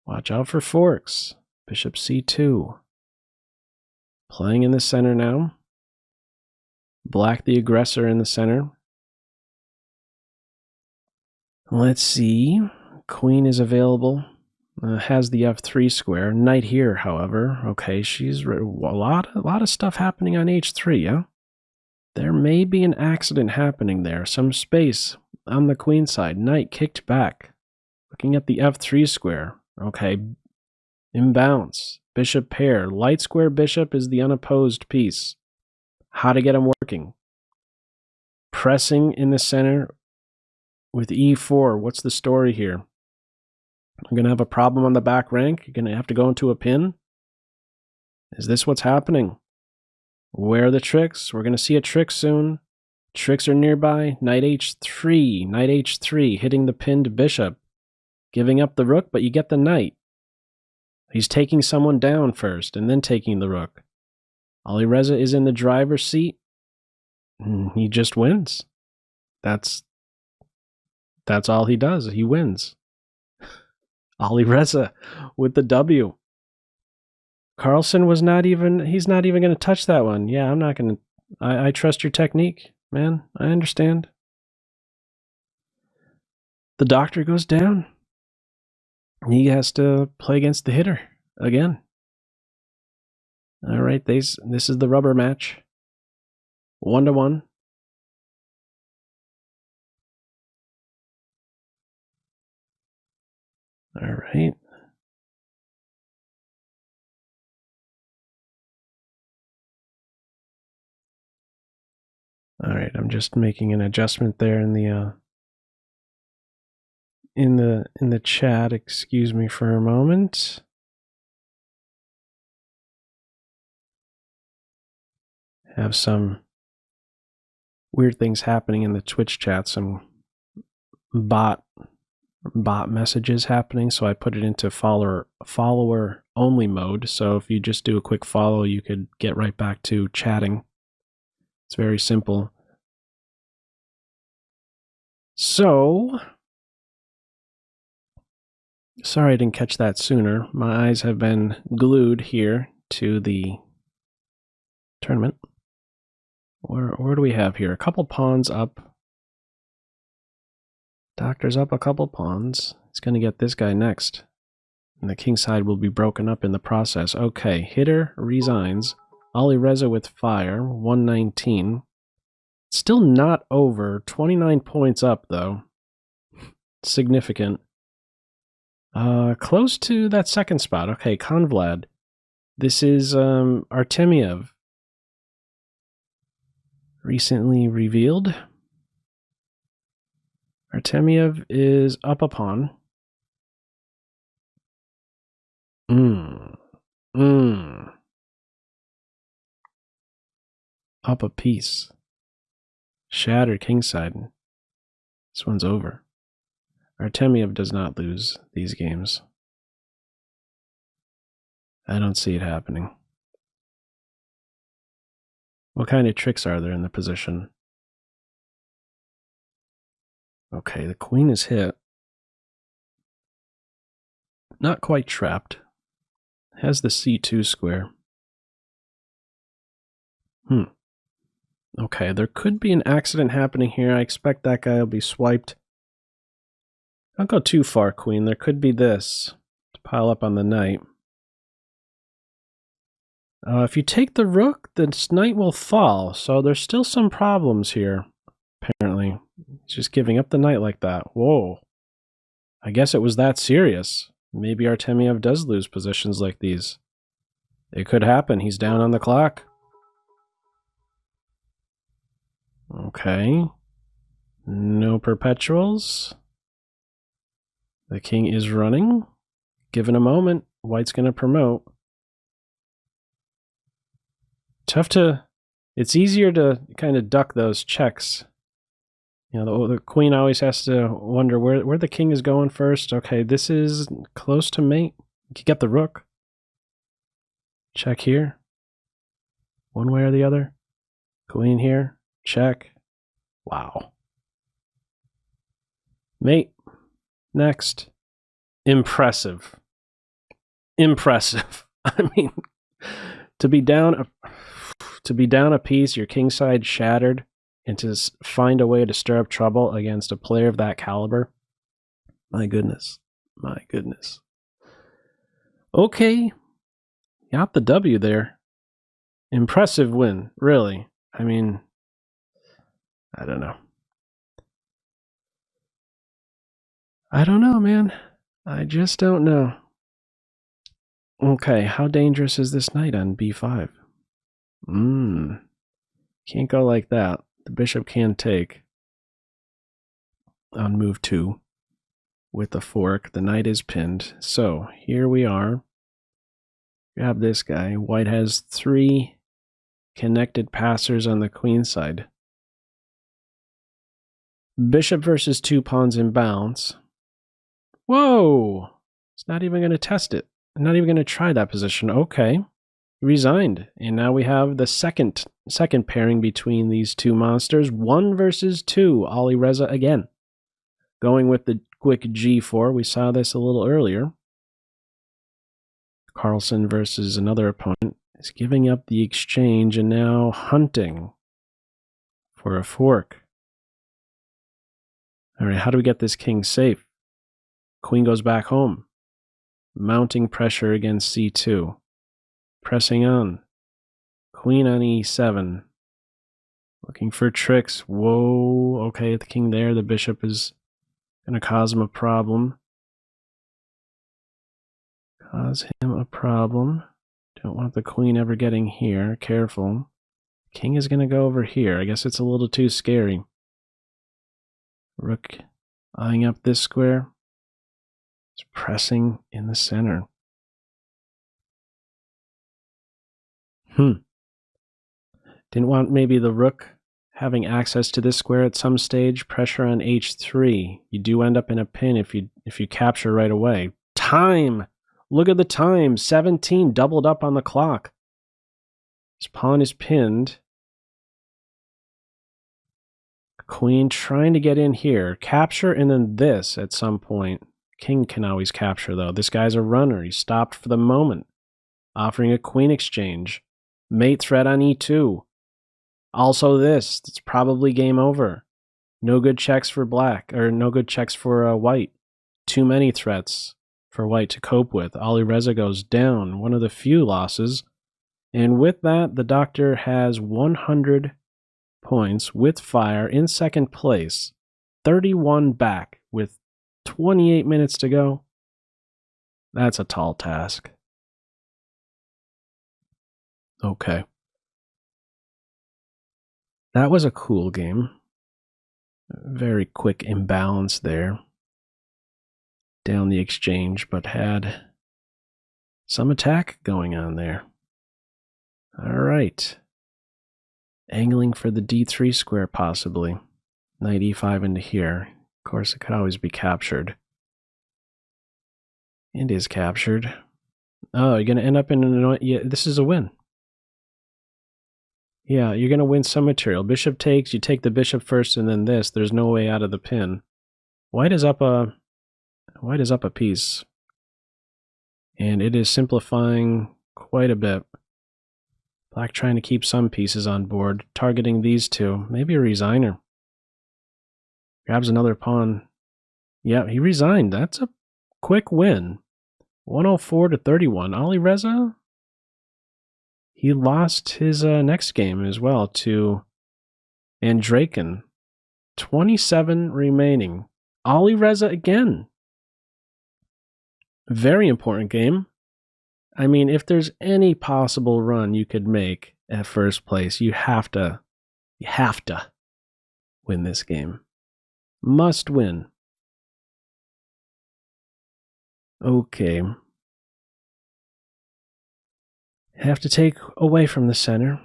Watch out for forks. Bishop c2. Playing in the center now. Black the aggressor in the center. Let's see. Queen is available. Has the f3 square. Knight here, however. Okay, she's a lot of stuff happening on h3, yeah? There may be an accident happening there. Some space on the queen side. Knight kicked back. Looking at the f3 square. Okay, imbalance. Bishop pair. Light square bishop is the unopposed piece. How to get him working. Pressing in the center with e4. What's the story here? I'm going to have a problem on the back rank. You're going to have to go into a pin. Is this what's happening? Where are the tricks? We're going to see a trick soon. Tricks are nearby. Knight h3. Knight h3. Hitting the pinned bishop. Giving up the rook, but you get the knight. He's taking someone down first and then taking the rook. Alireza is in the driver's seat. He just wins. That's all he does. He wins. Alireza with the W. Carlsen was he's not even going to touch that one. Yeah, I'm not going to, I trust your technique, man. I understand. The doctor goes down. He has to play against the hitter again. All right, this is the rubber match. 1-1. All right. All right, I'm just making an adjustment there in the chat. Excuse me for a moment. Have some weird things happening in the Twitch chat. Some bot messages happening, so I put it into follower only mode. So if you just do a quick follow, you could get right back to chatting. It's very simple. So, sorry I didn't catch that sooner. My eyes have been glued here to the tournament. Where do we have here? A couple pawns up. Doctor's up a couple pawns. He's going to get this guy next. And the king side will be broken up in the process. Okay, hitter resigns. Alireza with fire, 119. Still not over. 29 points up, though. Significant. Close to that second spot. Okay, Konvlad. This is Artemiev. Recently revealed. Artemiev is up a pawn. Up a piece. Shattered kingside. This one's over. Artemiev does not lose these games. I don't see it happening. What kind of tricks are there in the position? Okay, the queen is hit. Not quite trapped. Has the c2 square. Okay, there could be an accident happening here. I expect that guy will be swiped. Don't go too far, queen. There could be this to pile up on the knight. If you take the rook, the knight will fall. So there's still some problems here, apparently. He's just giving up the knight like that. Whoa. I guess it was that serious. Maybe Artemiev does lose positions like these. It could happen. He's down on the clock. Okay. No perpetuals. The king is running. Given a moment, white's going to promote. Tough to... It's easier to kind of duck those checks. You know, the queen always has to wonder where the king is going first. Okay, this is close to mate. You can get the rook. Check here. One way or the other. Queen here. Check. Wow. Mate. Next. Impressive. Impressive. I mean, to be down a piece, your king side shattered, and to find a way to stir up trouble against a player of that caliber. My goodness. My goodness. Okay. Got the W there. Impressive win, really. I mean, I don't know. I don't know, man. I just don't know. Okay, how dangerous is this knight on b5? Can't go like that. The bishop can take on move 2 with the fork. The knight is pinned. So here we are. Grab this guy. White has 3 connected passers on the queen side. Bishop versus 2 pawns in bounds. Whoa! It's not even going to test it. I'm not even going to try that position. Okay. Resigned. And now we have the second pairing between these two monsters. 1 versus 2. Ali Reza again. Going with the quick g4. We saw this a little earlier. Carlsen versus another opponent is giving up the exchange and now hunting for a fork. All right, how do we get this king safe? Queen goes back home. Mounting pressure against c2. Pressing on. Queen on e7. Looking for tricks. Whoa. Okay, the king there. The bishop is going to cause him a problem. Don't want the queen ever getting here. Careful. King is going to go over here. I guess it's a little too scary. Rook eyeing up this square. It's pressing in the center. Didn't want maybe the rook having access to this square at some stage. Pressure on h3. You do end up in a pin if you capture right away. Time! Look at the time. 17 doubled up on the clock. His pawn is pinned. Queen trying to get in here. Capture and then this at some point. King can always capture though. This guy's a runner. He stopped for the moment. Offering a queen exchange. Mate threat on e2. Also this. It's probably game over. No good checks for black. Or no good checks for white. Too many threats for white to cope with. Ali Reza goes down. One of the few losses. And with that, the doctor has 100 points with fire in second place. 31 back with 28 minutes to go. That's a tall task. Okay. That was a cool game. Very quick imbalance there. Down the exchange, but had some attack going on there. All right. Angling for the d3 square, possibly. Knight e5 into here. Of course, it could always be captured. It is captured. Oh, you're going to end up in an... Yeah, this is a win. Yeah, you're going to win some material. Bishop takes, you take the bishop first, and then this. There's no way out of the pin. White is up a piece. And it is simplifying quite a bit. Black trying to keep some pieces on board, targeting these two. Maybe a resigner. Grabs another pawn. Yeah, he resigned. That's a quick win. 104 to 31. Ali Reza, he lost his next game as well to DrNykterstein. 27 remaining. Ali Reza again. Very important game. I mean, if there's any possible run you could make at first place, you have to win this game. Must win. Okay. Have to take away from the center.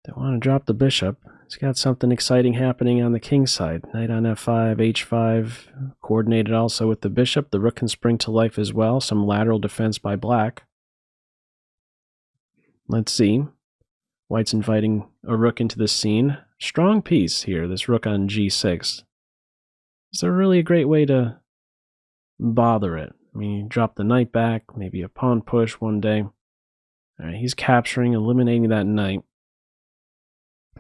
Don't want to drop the bishop. It's got something exciting happening on the king side. Knight on f5, h5, coordinated also with the bishop. The rook can spring to life as well. Some lateral defense by black. Let's see. White's inviting a rook into the scene. Strong piece here, this rook on g6. Is there really a great way to bother it? I mean, you drop the knight back, maybe a pawn push one day. All right, he's capturing, eliminating that knight.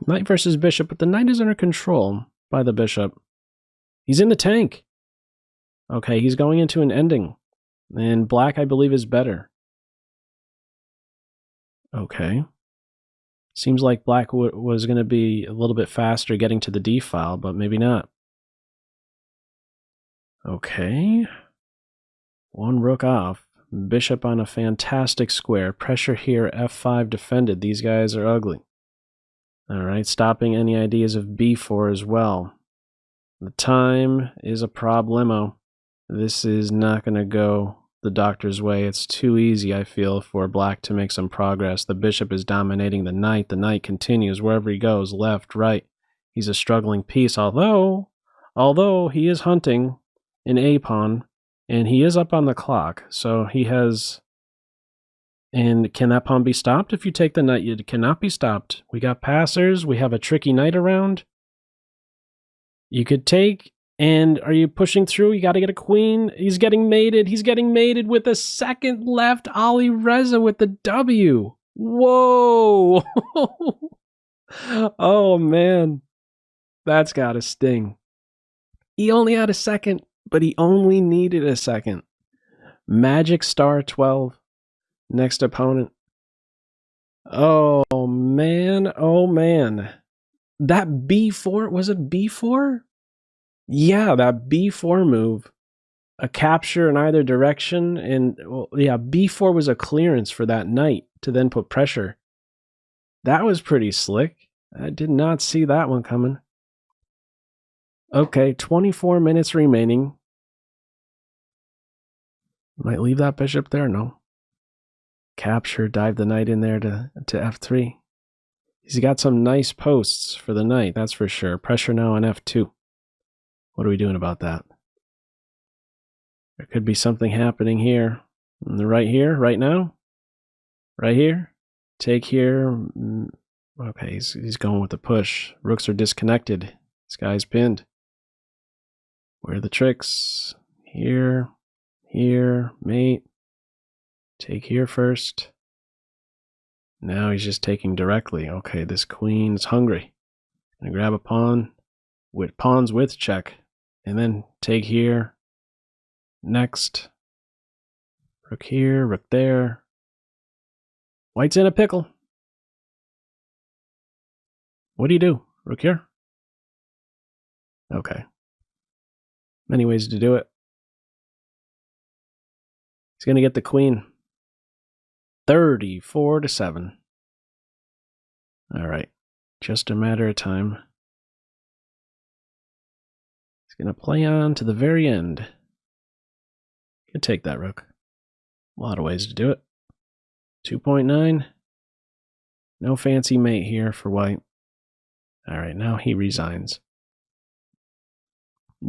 Knight versus bishop, but the knight is under control by the bishop. He's in the tank. Okay, he's going into an ending. And black, I believe, is better. Okay. Seems like black was going to be a little bit faster getting to the D file, but maybe not. Okay. One rook off. Bishop on a fantastic square. Pressure here, f5 defended. These guys are ugly. Alright, stopping any ideas of b4 as well. The time is a problemo. This is not going to go the doctor's way. It's too easy, I feel, for black to make some progress. The bishop is dominating the knight. The knight continues wherever he goes, left, right. He's a struggling piece, although he is hunting an a-pawn, and he is up on the clock, so he has... And can that pawn be stopped? If you take the knight, it cannot be stopped. We got passers, we have a tricky knight around. You could take... And are you pushing through? You got to get a queen. He's getting mated. He's getting mated with a second left. Ali Reza with the W. Whoa. Oh, man. That's got to sting. He only had a second, but he only needed a second. Magic star 12. Next opponent. Oh, man. Oh, man. That B4, was it B4? Yeah, that b4 move, a capture in either direction, and well, yeah, b4 was a clearance for that knight to then put pressure. That was pretty slick. I did not see that one coming. Okay, 24 minutes remaining. Might leave that bishop there, no. Capture, dive the knight in there to f3. He's got some nice posts for the knight, that's for sure. Pressure now on f2. What are we doing about that? There could be something happening here. Right here, right now? Right here? Take here. Okay, he's going with the push. Rooks are disconnected. This guy's pinned. Where are the tricks? Here, mate. Take here first. Now he's just taking directly. Okay, this queen's hungry. Gonna grab a pawn. With pawns with check. And then take here. Next. Rook here, rook there. White's in a pickle. What do you do? Rook here? Okay. Many ways to do it. He's going to get the queen. 34-7. All right. Just a matter of time. Going to play on to the very end. Could take that rook. A lot of ways to do it. 2.9. No fancy mate here for white. Alright, now he resigns.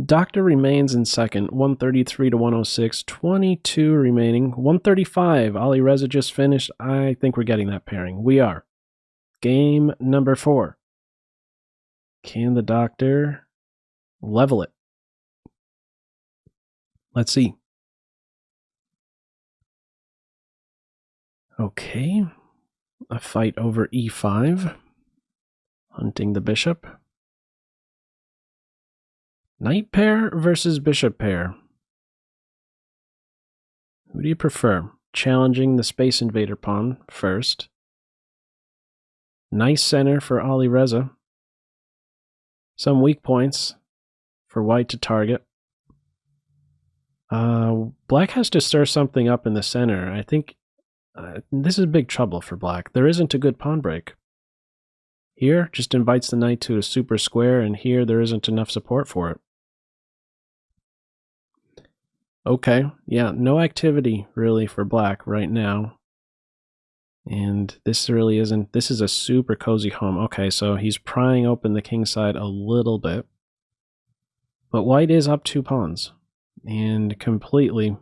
Doctor remains in second. 133-106. 22 remaining. 135. Ali Reza just finished. I think we're getting that pairing. We are. Game number 4. Can the doctor level it? Let's see. Okay. A fight over e5. Hunting the bishop. Knight pair versus bishop pair. Who do you prefer? Challenging the Space Invader pawn first. Nice center for Ali Reza. Some weak points for white to target. Black has to stir something up in the center. I think this is big trouble for black. There isn't a good pawn break. Here, just invites the knight to a super square, and here there isn't enough support for it. Okay, yeah, no activity really for black right now. And this really isn't, this is a super cozy home. Okay, so he's prying open the king side a little bit. But white is up 2 pawns. And completely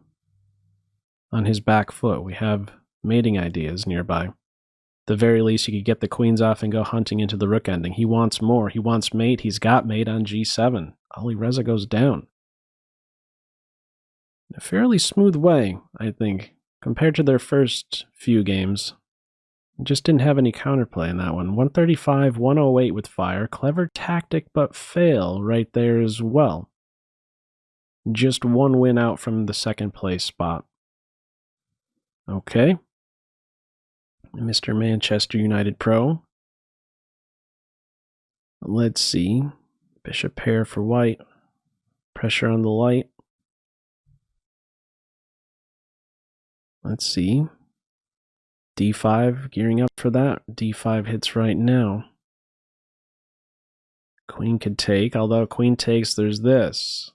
on his back foot. We have mating ideas nearby. At the very least, you could get the queens off and go hunting into the rook ending. He wants more. He wants mate. He's got mate on g7. Ali Reza goes down. In a fairly smooth way, I think, compared to their first few games. Just didn't have any counterplay in that one. 135, 108 with fire. Clever tactic, but fail right there as well. Just one win out from the second place spot. Okay. Mr. Manchester United Pro. Let's see. Bishop pair for white. Pressure on the light. Let's see. D5, gearing up for that. D5 hits right now. Queen could take, although queen takes, there's this.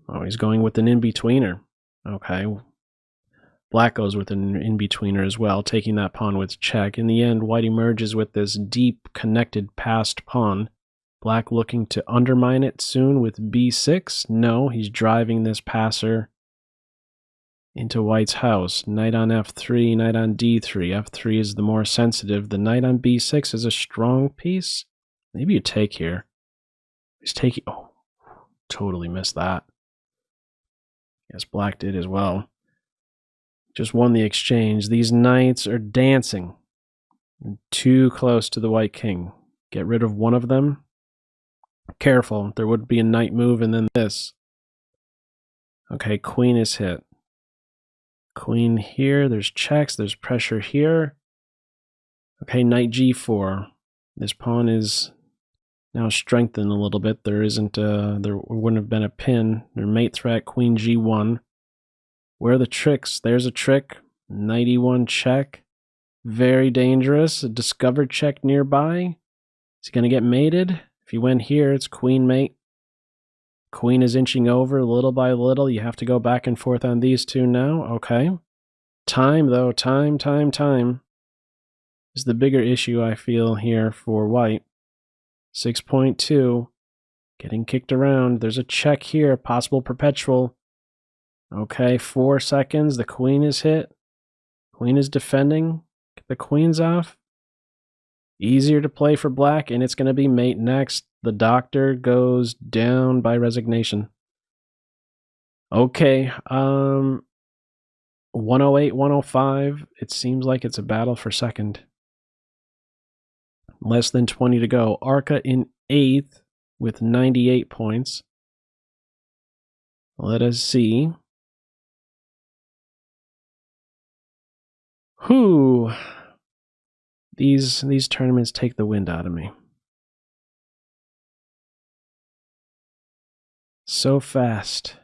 Oh, he's going with an in-betweener. Okay. Black goes with an in-betweener as well, taking that pawn with check. In the end, white emerges with this deep, connected, passed pawn. Black looking to undermine it soon with b6. No, he's driving this passer into white's house. Knight on f3, knight on d3. f3 is the more sensitive. The knight on b6 is a strong piece. Maybe you take here. He's taking... Oh, totally missed that. Yes, black did as well. Just won the exchange. These knights are dancing. Too close to the white king. Get rid of one of them. Careful, there would be a knight move and then this. Okay, queen is hit. Queen here, there's checks, there's pressure here. Okay, knight g4. This pawn is now strengthened a little bit. There wouldn't have been a pin. Their mate threat, queen g1. Where are the tricks? There's a trick. Knight e1 check. Very dangerous. A discovered check nearby. Is he going to get mated? If he went here, it's queen mate. Queen is inching over little by little. You have to go back and forth on these two now. Okay. Time, though. Time is the bigger issue, I feel, here for white. 6.2. Getting kicked around. There's a check here. Possible perpetual. Okay, 4 seconds. The queen is hit. Queen is defending. Get the queens off. Easier to play for black, and it's going to be mate next. The doctor goes down by resignation. Okay, 108, 105. It seems like it's a battle for second. Less than 20 to go. Arca in 8th with 98 points. Let us see. Whew. These tournaments take the wind out of me. So fast.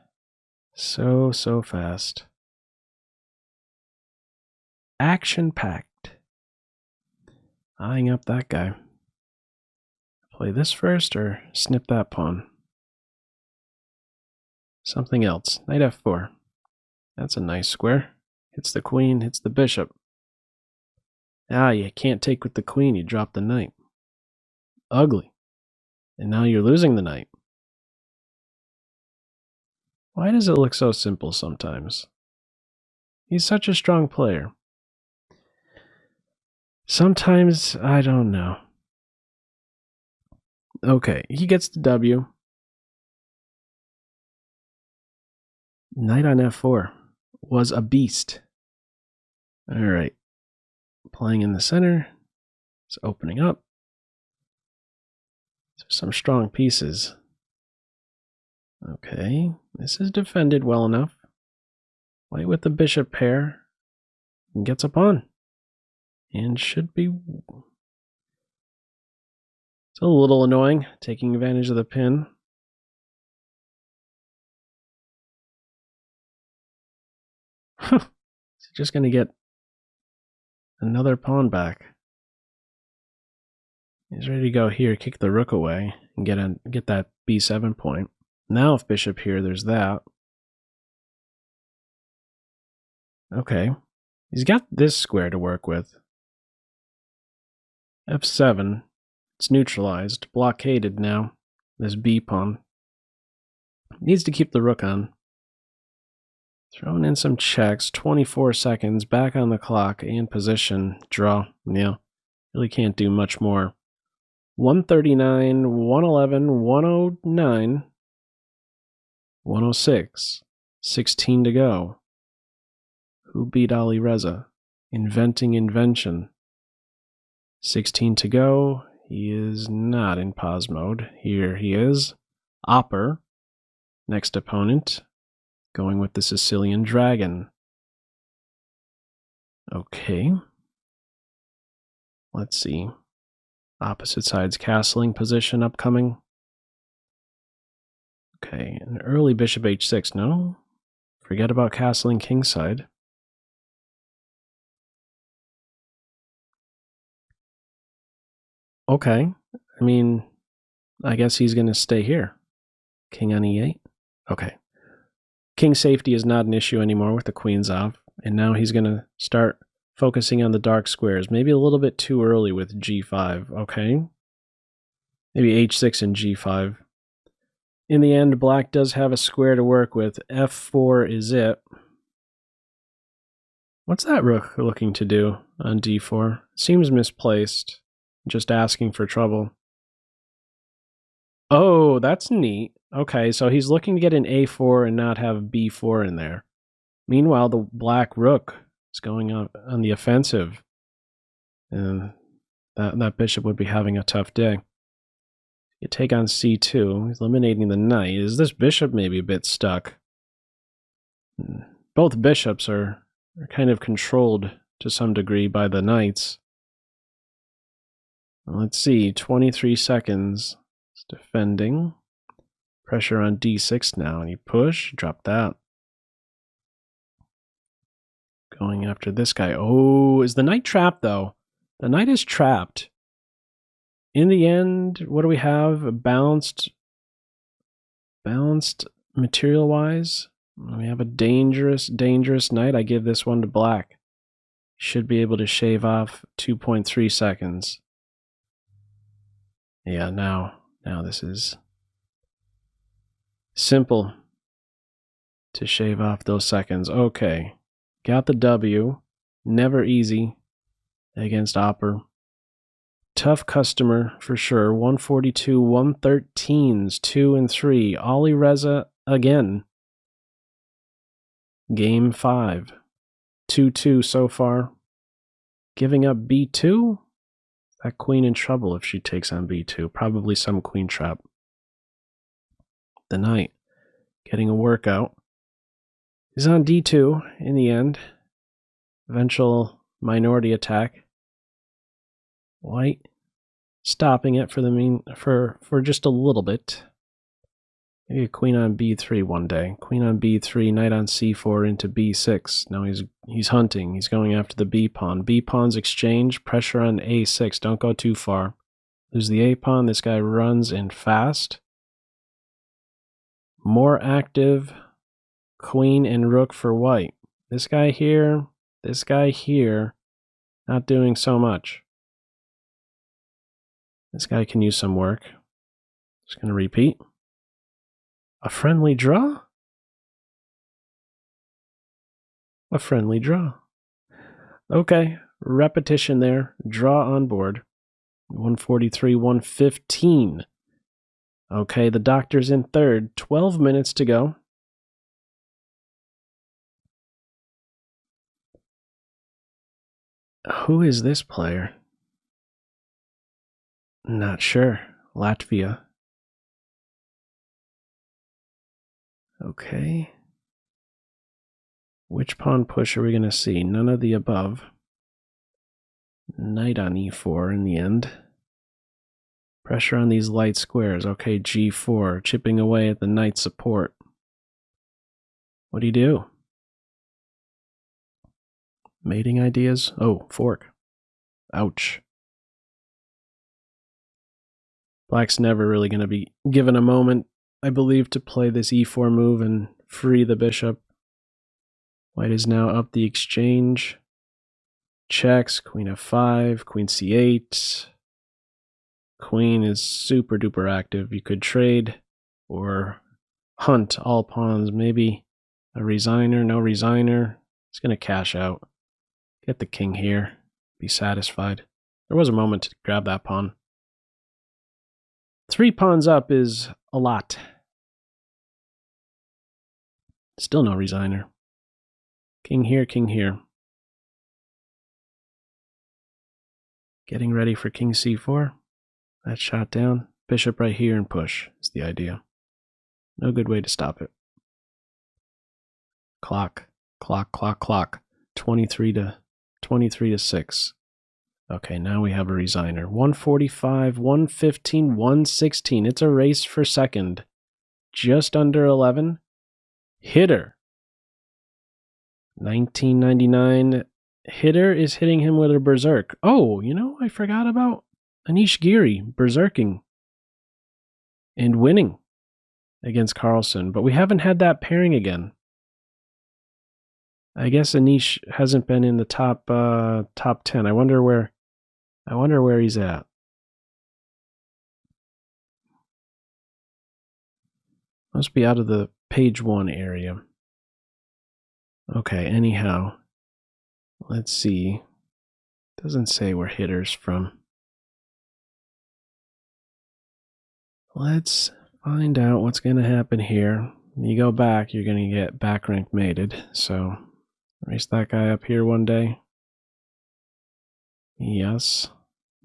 So fast. Action-packed. Eyeing up that guy. Play this first or snip that pawn? Something else. Knight f4. That's a nice square. Hits the queen, hits the bishop. Ah, you can't take with the queen, you drop the knight. Ugly. And now you're losing the knight. Why does it look so simple sometimes? He's such a strong player. Sometimes, I don't know. Okay, he gets the W. Knight on f4 was a beast. All right. Playing in the center. It's opening up. Some strong pieces. Okay, this is defended well enough. White with the bishop pair. And gets a pawn. And should be... It's a little annoying, taking advantage of the pin. Huh. He's just going to get another pawn back. He's ready to go here, kick the rook away, and get that b7 point. Now if bishop here, there's that. Okay. He's got this square to work with. f7. It's neutralized, blockaded now. This b pawn. Needs to keep the rook on. Throwing in some checks. 24 seconds. Back on the clock. And position. Draw. Yeah. Really can't do much more. 139, 111, 109, 106. 16 to go. Who beat Ali Reza? Inventing invention. 16 to go. He is not in pause mode. Here he is. Opper. Next opponent, going with the Sicilian dragon. Okay. Let's see. Opposite side's castling position upcoming. Okay, an early bishop h6. No, forget about castling kingside. Okay, I mean, I guess he's going to stay here. King on e8. Okay. King safety is not an issue anymore with the queens off, and now he's going to start focusing on the dark squares. Maybe a little bit too early with g5. Okay. Maybe h6 and g5. In the end, black does have a square to work with. f4 is it. What's that rook looking to do on d4? Seems misplaced. Just asking for trouble. Oh, that's neat. Okay, so he's looking to get an a4 and not have b4 in there. Meanwhile, the black rook is going on the offensive. And that bishop would be having a tough day. You take on c2, eliminating the knight. Is this bishop maybe a bit stuck? Both bishops are kind of controlled to some degree by the knights. Let's see, 23 seconds. It's defending. Pressure on d6 now, and you push, drop that. Going after this guy. Oh, is the knight trapped though? The knight is trapped. In the end, what do we have? Balanced material-wise. We have a dangerous knight. I give this one to black. Should be able to shave off 2.3 seconds. Yeah, now this is simple to shave off those seconds. Okay, got the W. Never easy against Opper. Tough customer for sure. 142, 113s, 2 and 3. Ali Reza again. Game 5. 2-2 so far. Giving up b2? That queen in trouble if she takes on b2. Probably some queen trap. The knight getting a workout. Is on d2 in the end. Eventual minority attack. White stopping it for just a little bit. Maybe a queen on b3 one day. Queen on b3, knight on c4 into b6. Now he's hunting. He's going after the b pawn. B pawns exchange. Pressure on a6. Don't go too far. Lose the a pawn. This guy runs in fast. More active queen and rook for white. This guy here. Not doing so much. This guy can use some work. Just going to repeat. A friendly draw? A friendly draw. Okay, repetition there. Draw on board. 143, 115. Okay, the doctor's in third. 12 minutes to go. Who is this player? Not sure. Latvia. Okay. Which pawn push are we going to see? None of the above. Knight on e4 in the end. Pressure on these light squares. Okay, g4. Chipping away at the knight support. What do you do? Mating ideas? Oh, fork. Ouch. Black's never really going to be given a moment, I believe, to play this e4 move and free the bishop. White is now up the exchange. Checks, queen f5, queen c8. Queen is super duper active. You could trade or hunt all pawns. Maybe a resigner, no resigner. It's going to cash out. Get the king here. Be satisfied. There was a moment to grab that pawn. 3 pawns up is a lot. Still no resigner. King here, king here. Getting ready for king c4. That shot down. Bishop right here and push is the idea. No good way to stop it. Clock. 23 to 6. Okay, now we have a resigner. 145, 115, 116. It's a race for second. Just under 11. Hitter. 1999. Hitter is hitting him with a berserk. Oh, you know, I forgot about Anish Giri berserking and winning against Carlsen, but we haven't had that pairing again. I guess Anish hasn't been in the top 10. I wonder where he's at. Must be out of the page 1 area. Okay, anyhow. Let's see. Doesn't say where hitter's from. Let's find out what's going to happen here. You go back, you're going to get back rank mated. So, race that guy up here one day. Yes.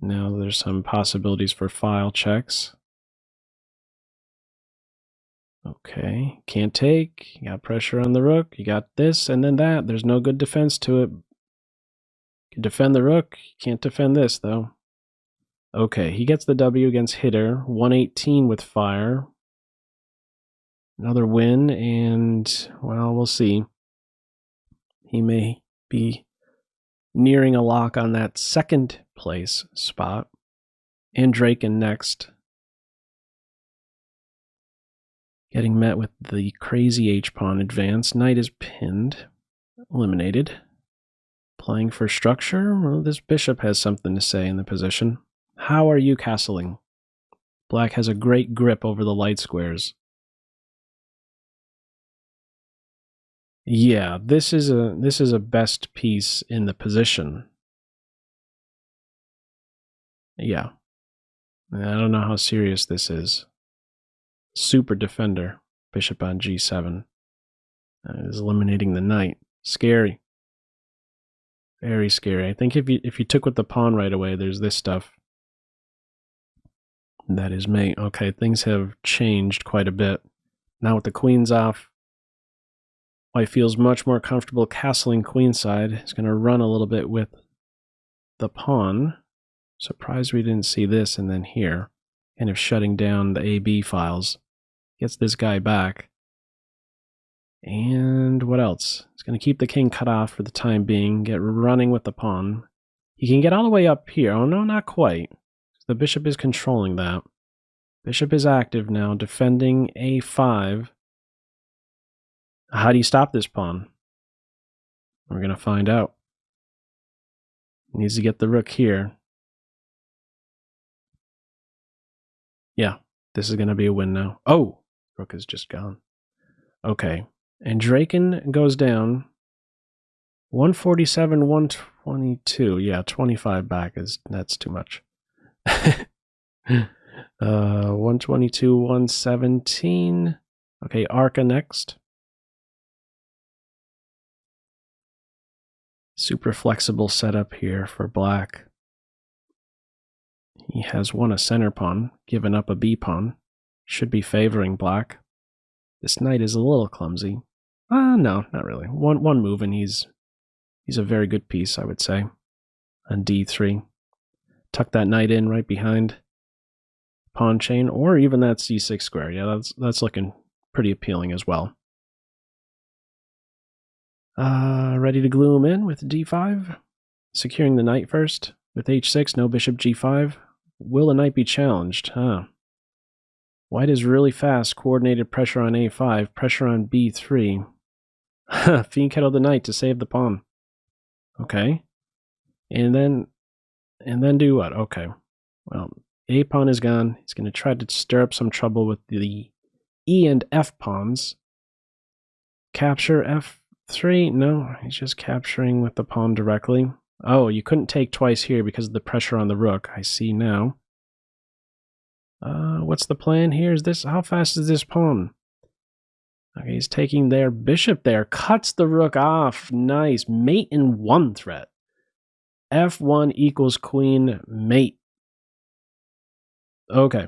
Now there's some possibilities for file checks. Okay, can't take. You got pressure on the rook. You got this and then that. There's no good defense to it. You can defend the rook. You can't defend this, though. Okay, he gets the W against hitter. 118 with fire. Another win, and, well, we'll see. He may be nearing a lock on that second place spot. And DrNykterstein next. Getting met with the crazy H-pawn advance. Knight is pinned. Eliminated. Playing for structure. Well, this bishop has something to say in the position. How are you castling? Black has a great grip over the light squares. Yeah, this is a best piece in the position. Yeah. I don't know how serious this is. Super defender. Bishop on g7. Is eliminating the knight. Scary. Very scary. I think if you took with the pawn right away, there's this stuff. That is mate. Okay, things have changed quite a bit. Now with the queens off, white feels much more comfortable castling queenside. He's going to run a little bit with the pawn. Surprised we didn't see this, and then here. Kind of shutting down the AB files. Gets this guy back. And what else? He's going to keep the king cut off for the time being. Get running with the pawn. He can get all the way up here. Oh no, not quite. The bishop is controlling that. Bishop is active now, defending a5. How do you stop this pawn? We're going to find out. He needs to get the rook here. Yeah, this is going to be a win now. Oh, rook is just gone. Okay, and DrNykterstein goes down. 147, 122. Yeah, 25 back that's too much. 122, 117. Okay, Arca next. Super flexible setup here for black. He has won a center pawn, given up a b pawn. Should be favoring black. This knight is a little clumsy. No, not really. One move and he's a very good piece, I would say. On d3. Tuck that knight in right behind pawn chain, or even that c6 square. Yeah, that's looking pretty appealing as well. Ready to glue him in with d5. Securing the knight first with h6, no bishop g5. Will the knight be challenged? White is really fast. Coordinated pressure on a5, pressure on b3. Fiend kettle the knight to save the pawn. Okay. And then do what? Okay. Well, a pawn is gone. He's going to try to stir up some trouble with the e and f pawns. Capture f3? No, he's just capturing with the pawn directly. Oh, you couldn't take twice here because of the pressure on the rook. I see now. What's the plan here? How fast is this pawn? Okay, he's taking their bishop there. Cuts the rook off. Nice. Mate in one threat. f1 equals queen mate. Okay.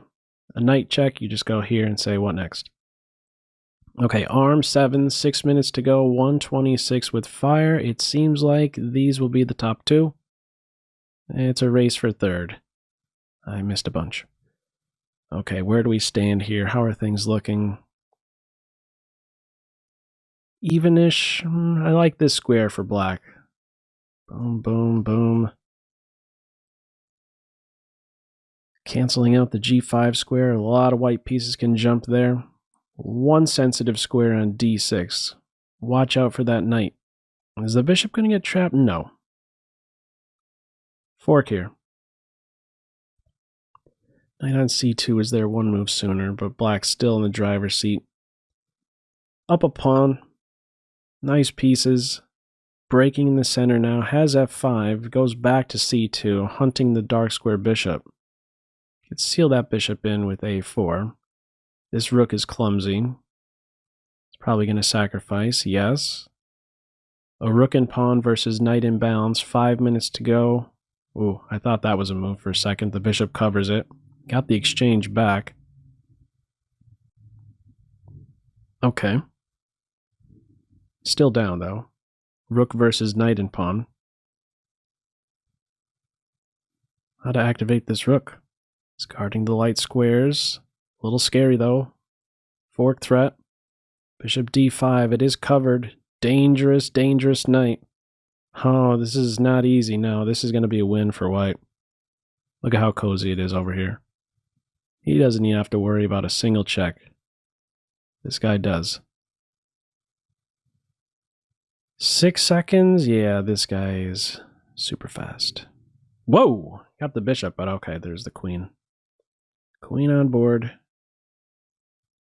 A knight check. You just go here and say, what next? Okay, arm 7, 6 minutes to go, 126 with fire. It seems like these will be the top two. It's a race for third. I missed a bunch. Okay, where do we stand here? How are things looking? Evenish. I like this square for black. Boom, boom, boom. Canceling out the G5 square. A lot of white pieces can jump there. One sensitive square on D6. Watch out for that knight. Is the bishop going to get trapped? No. Fork here. Knight on C2 is there one move sooner, but black's still in the driver's seat. Up a pawn. Nice pieces. Breaking in the center now. Has F5. Goes back to C2, hunting the dark square bishop. Could seal that bishop in with A4. This rook is clumsy. It's probably going to sacrifice. Yes. A rook and pawn versus knight in bounds. 5 minutes to go. Ooh, I thought that was a move for a second. The bishop covers it. Got the exchange back. Okay. Still down, though. Rook versus knight and pawn. How to activate this rook? It's guarding the light squares. A little scary, though. Fork threat. Bishop D5. It is covered. Dangerous, dangerous knight. Oh, this is not easy. No, this is going to be a win for white. Look at how cozy it is over here. He doesn't even have to worry about a single check. This guy does. 6 seconds? Yeah, this guy is super fast. Whoa! Got the bishop, but okay, there's the queen. Queen on board.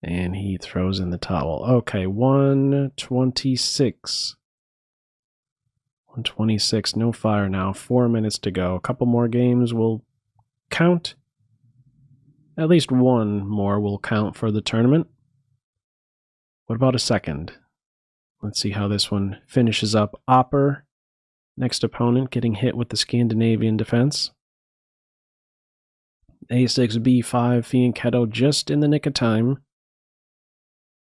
And he throws in the towel. Okay, 126. 126, no fire now. 4 minutes to go. A couple more games will count. At least one more will count for the tournament. What about a second? Let's see how this one finishes up. Opper, next opponent, getting hit with the Scandinavian defense. A6, B5, Fianchetto just in the nick of time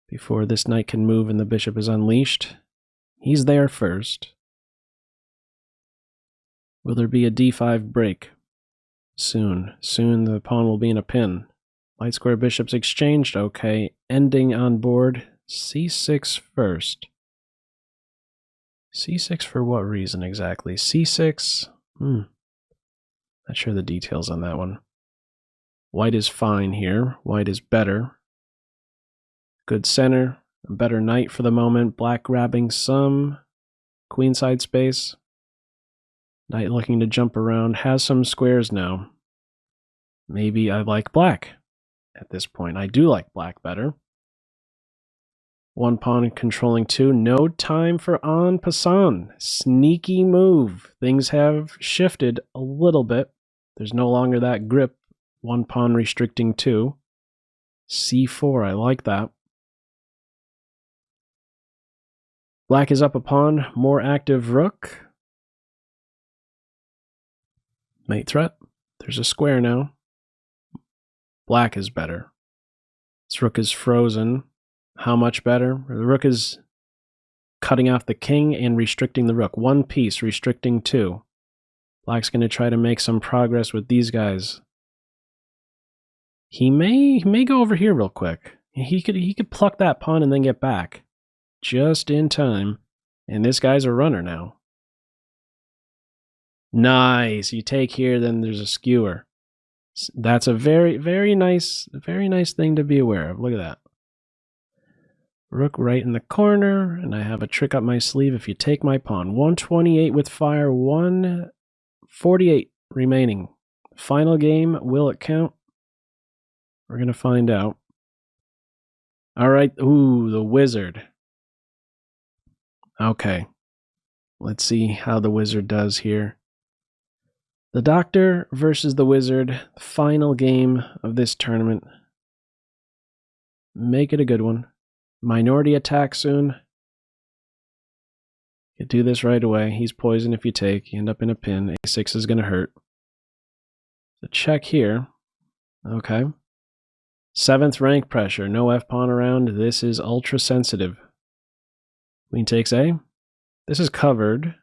before this knight can move and the bishop is unleashed. He's there first. Will there be a D5 break? Soon. Soon the pawn will be in a pin. Light square bishops exchanged. Okay. Ending on board. C6 first. C6 for what reason exactly? C6? Not sure the details on that one. White is fine here. White is better. Good center. A better knight for the moment. Black grabbing some queenside space. Knight looking to jump around. Has some squares now. Maybe I like black at this point. I do like black better. One pawn controlling two. No time for en passant. Sneaky move. Things have shifted a little bit. There's no longer that grip. One pawn restricting two. C4. I like that. Black is up a pawn. More active rook. Mate threat. There's a square now. Black is better. This rook is frozen. How much better? The rook is cutting off the king and restricting the rook. One piece, restricting two. Black's going to try to make some progress with these guys. He may go over here real quick. He could pluck that pawn and then get back. Just in time. And this guy's a runner now. Nice. You take here, then there's a skewer. That's a very nice thing to be aware of. Look at that. Rook right in the corner, and I have a trick up my sleeve. If you take my pawn, 128 with fire, 148 remaining. Final game, will it count? We're going to find out. All right, ooh, the wizard. Okay, let's see how the wizard does here. The doctor versus the wizard, final game of this tournament. Make it a good one. Minority attack soon. You do this right away. He's poisoned if you take. You end up in a pin. A6 is going to hurt. The check here. Okay. 7th rank pressure. No F-pawn around. This is ultra sensitive. Queen takes A. This is covered.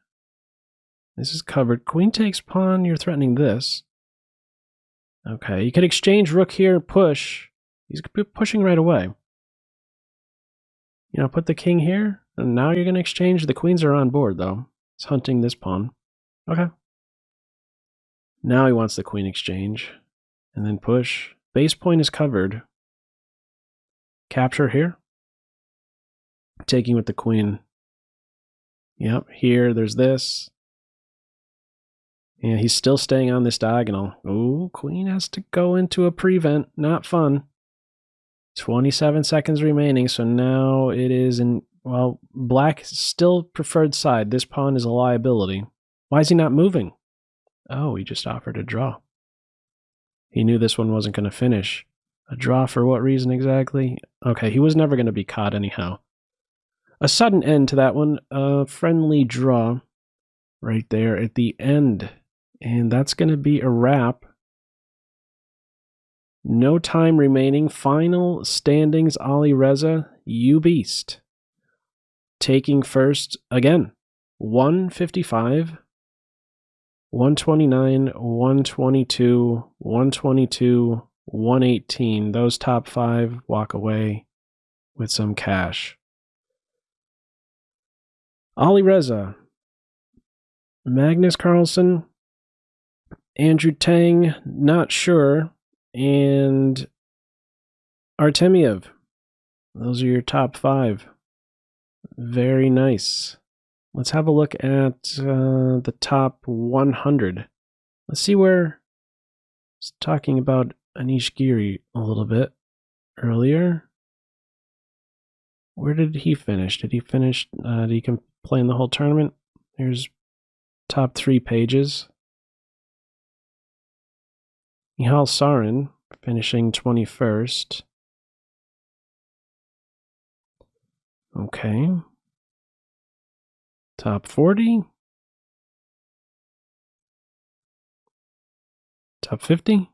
This is covered. Queen takes pawn. You're threatening this. Okay, you could exchange rook here, push. He's pushing right away. You know, put the king here, and now you're going to exchange. The queens are on board, though. It's hunting this pawn. Okay. Now he wants the queen exchange, and then push. Base point is covered. Capture here. Taking with the queen. Yep, here, there's this. And he's still staying on this diagonal. Ooh, queen has to go into a prevent. Not fun. 27 seconds remaining, so now it is in, well, black still preferred side. This pawn is a liability. Why is he not moving? Oh, he just offered a draw. He knew this one wasn't going to finish. A draw for what reason exactly? Okay, he was never going to be caught anyhow. A sudden end to that one. A friendly draw right there at the end. And that's going to be a wrap. No time remaining. Final standings, Ali Reza, you beast. Taking first again. 155, 129, 122, 122, 118. Those top 5 walk away with some cash. Ali Reza, Magnus Carlsen, Andrew Tang, not sure, and Artemiev. Those are your top 5. Very nice. Let's have a look at the top 100. Let's see where I was talking about Anish Giri a little bit earlier. Where did he finish? Did he finish? Did he play in the whole tournament? Here's top 3 pages. Nihal Sarin finishing 21st. Okay. Top 40. Top 50.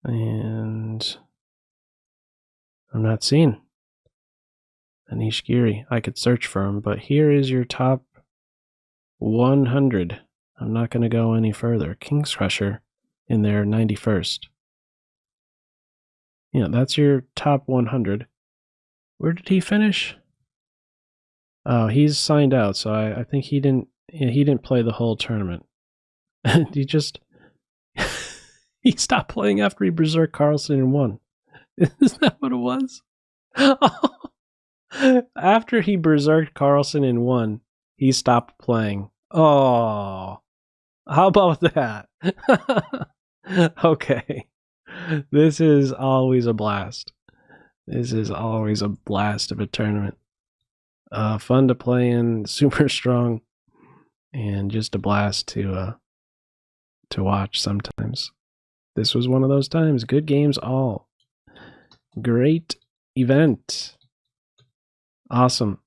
And I'm not seeing Anish Giri. I could search for him, but here is your top 100. I'm not going to go any further. King's Crusher in there, 91st. Yeah, that's your top 100. Where did he finish? Oh, he's signed out, so I think he didn't play the whole tournament. He just he stopped playing after he berserked Carlsen and won. Isn't that what it was? After he berserked Carlsen and won, he stopped playing. Oh, how about that? Okay. This is always a blast. This is always a blast of a tournament. Fun to play in, super strong, and just a blast to watch sometimes. This was one of those times. Good games all. Great event. Awesome.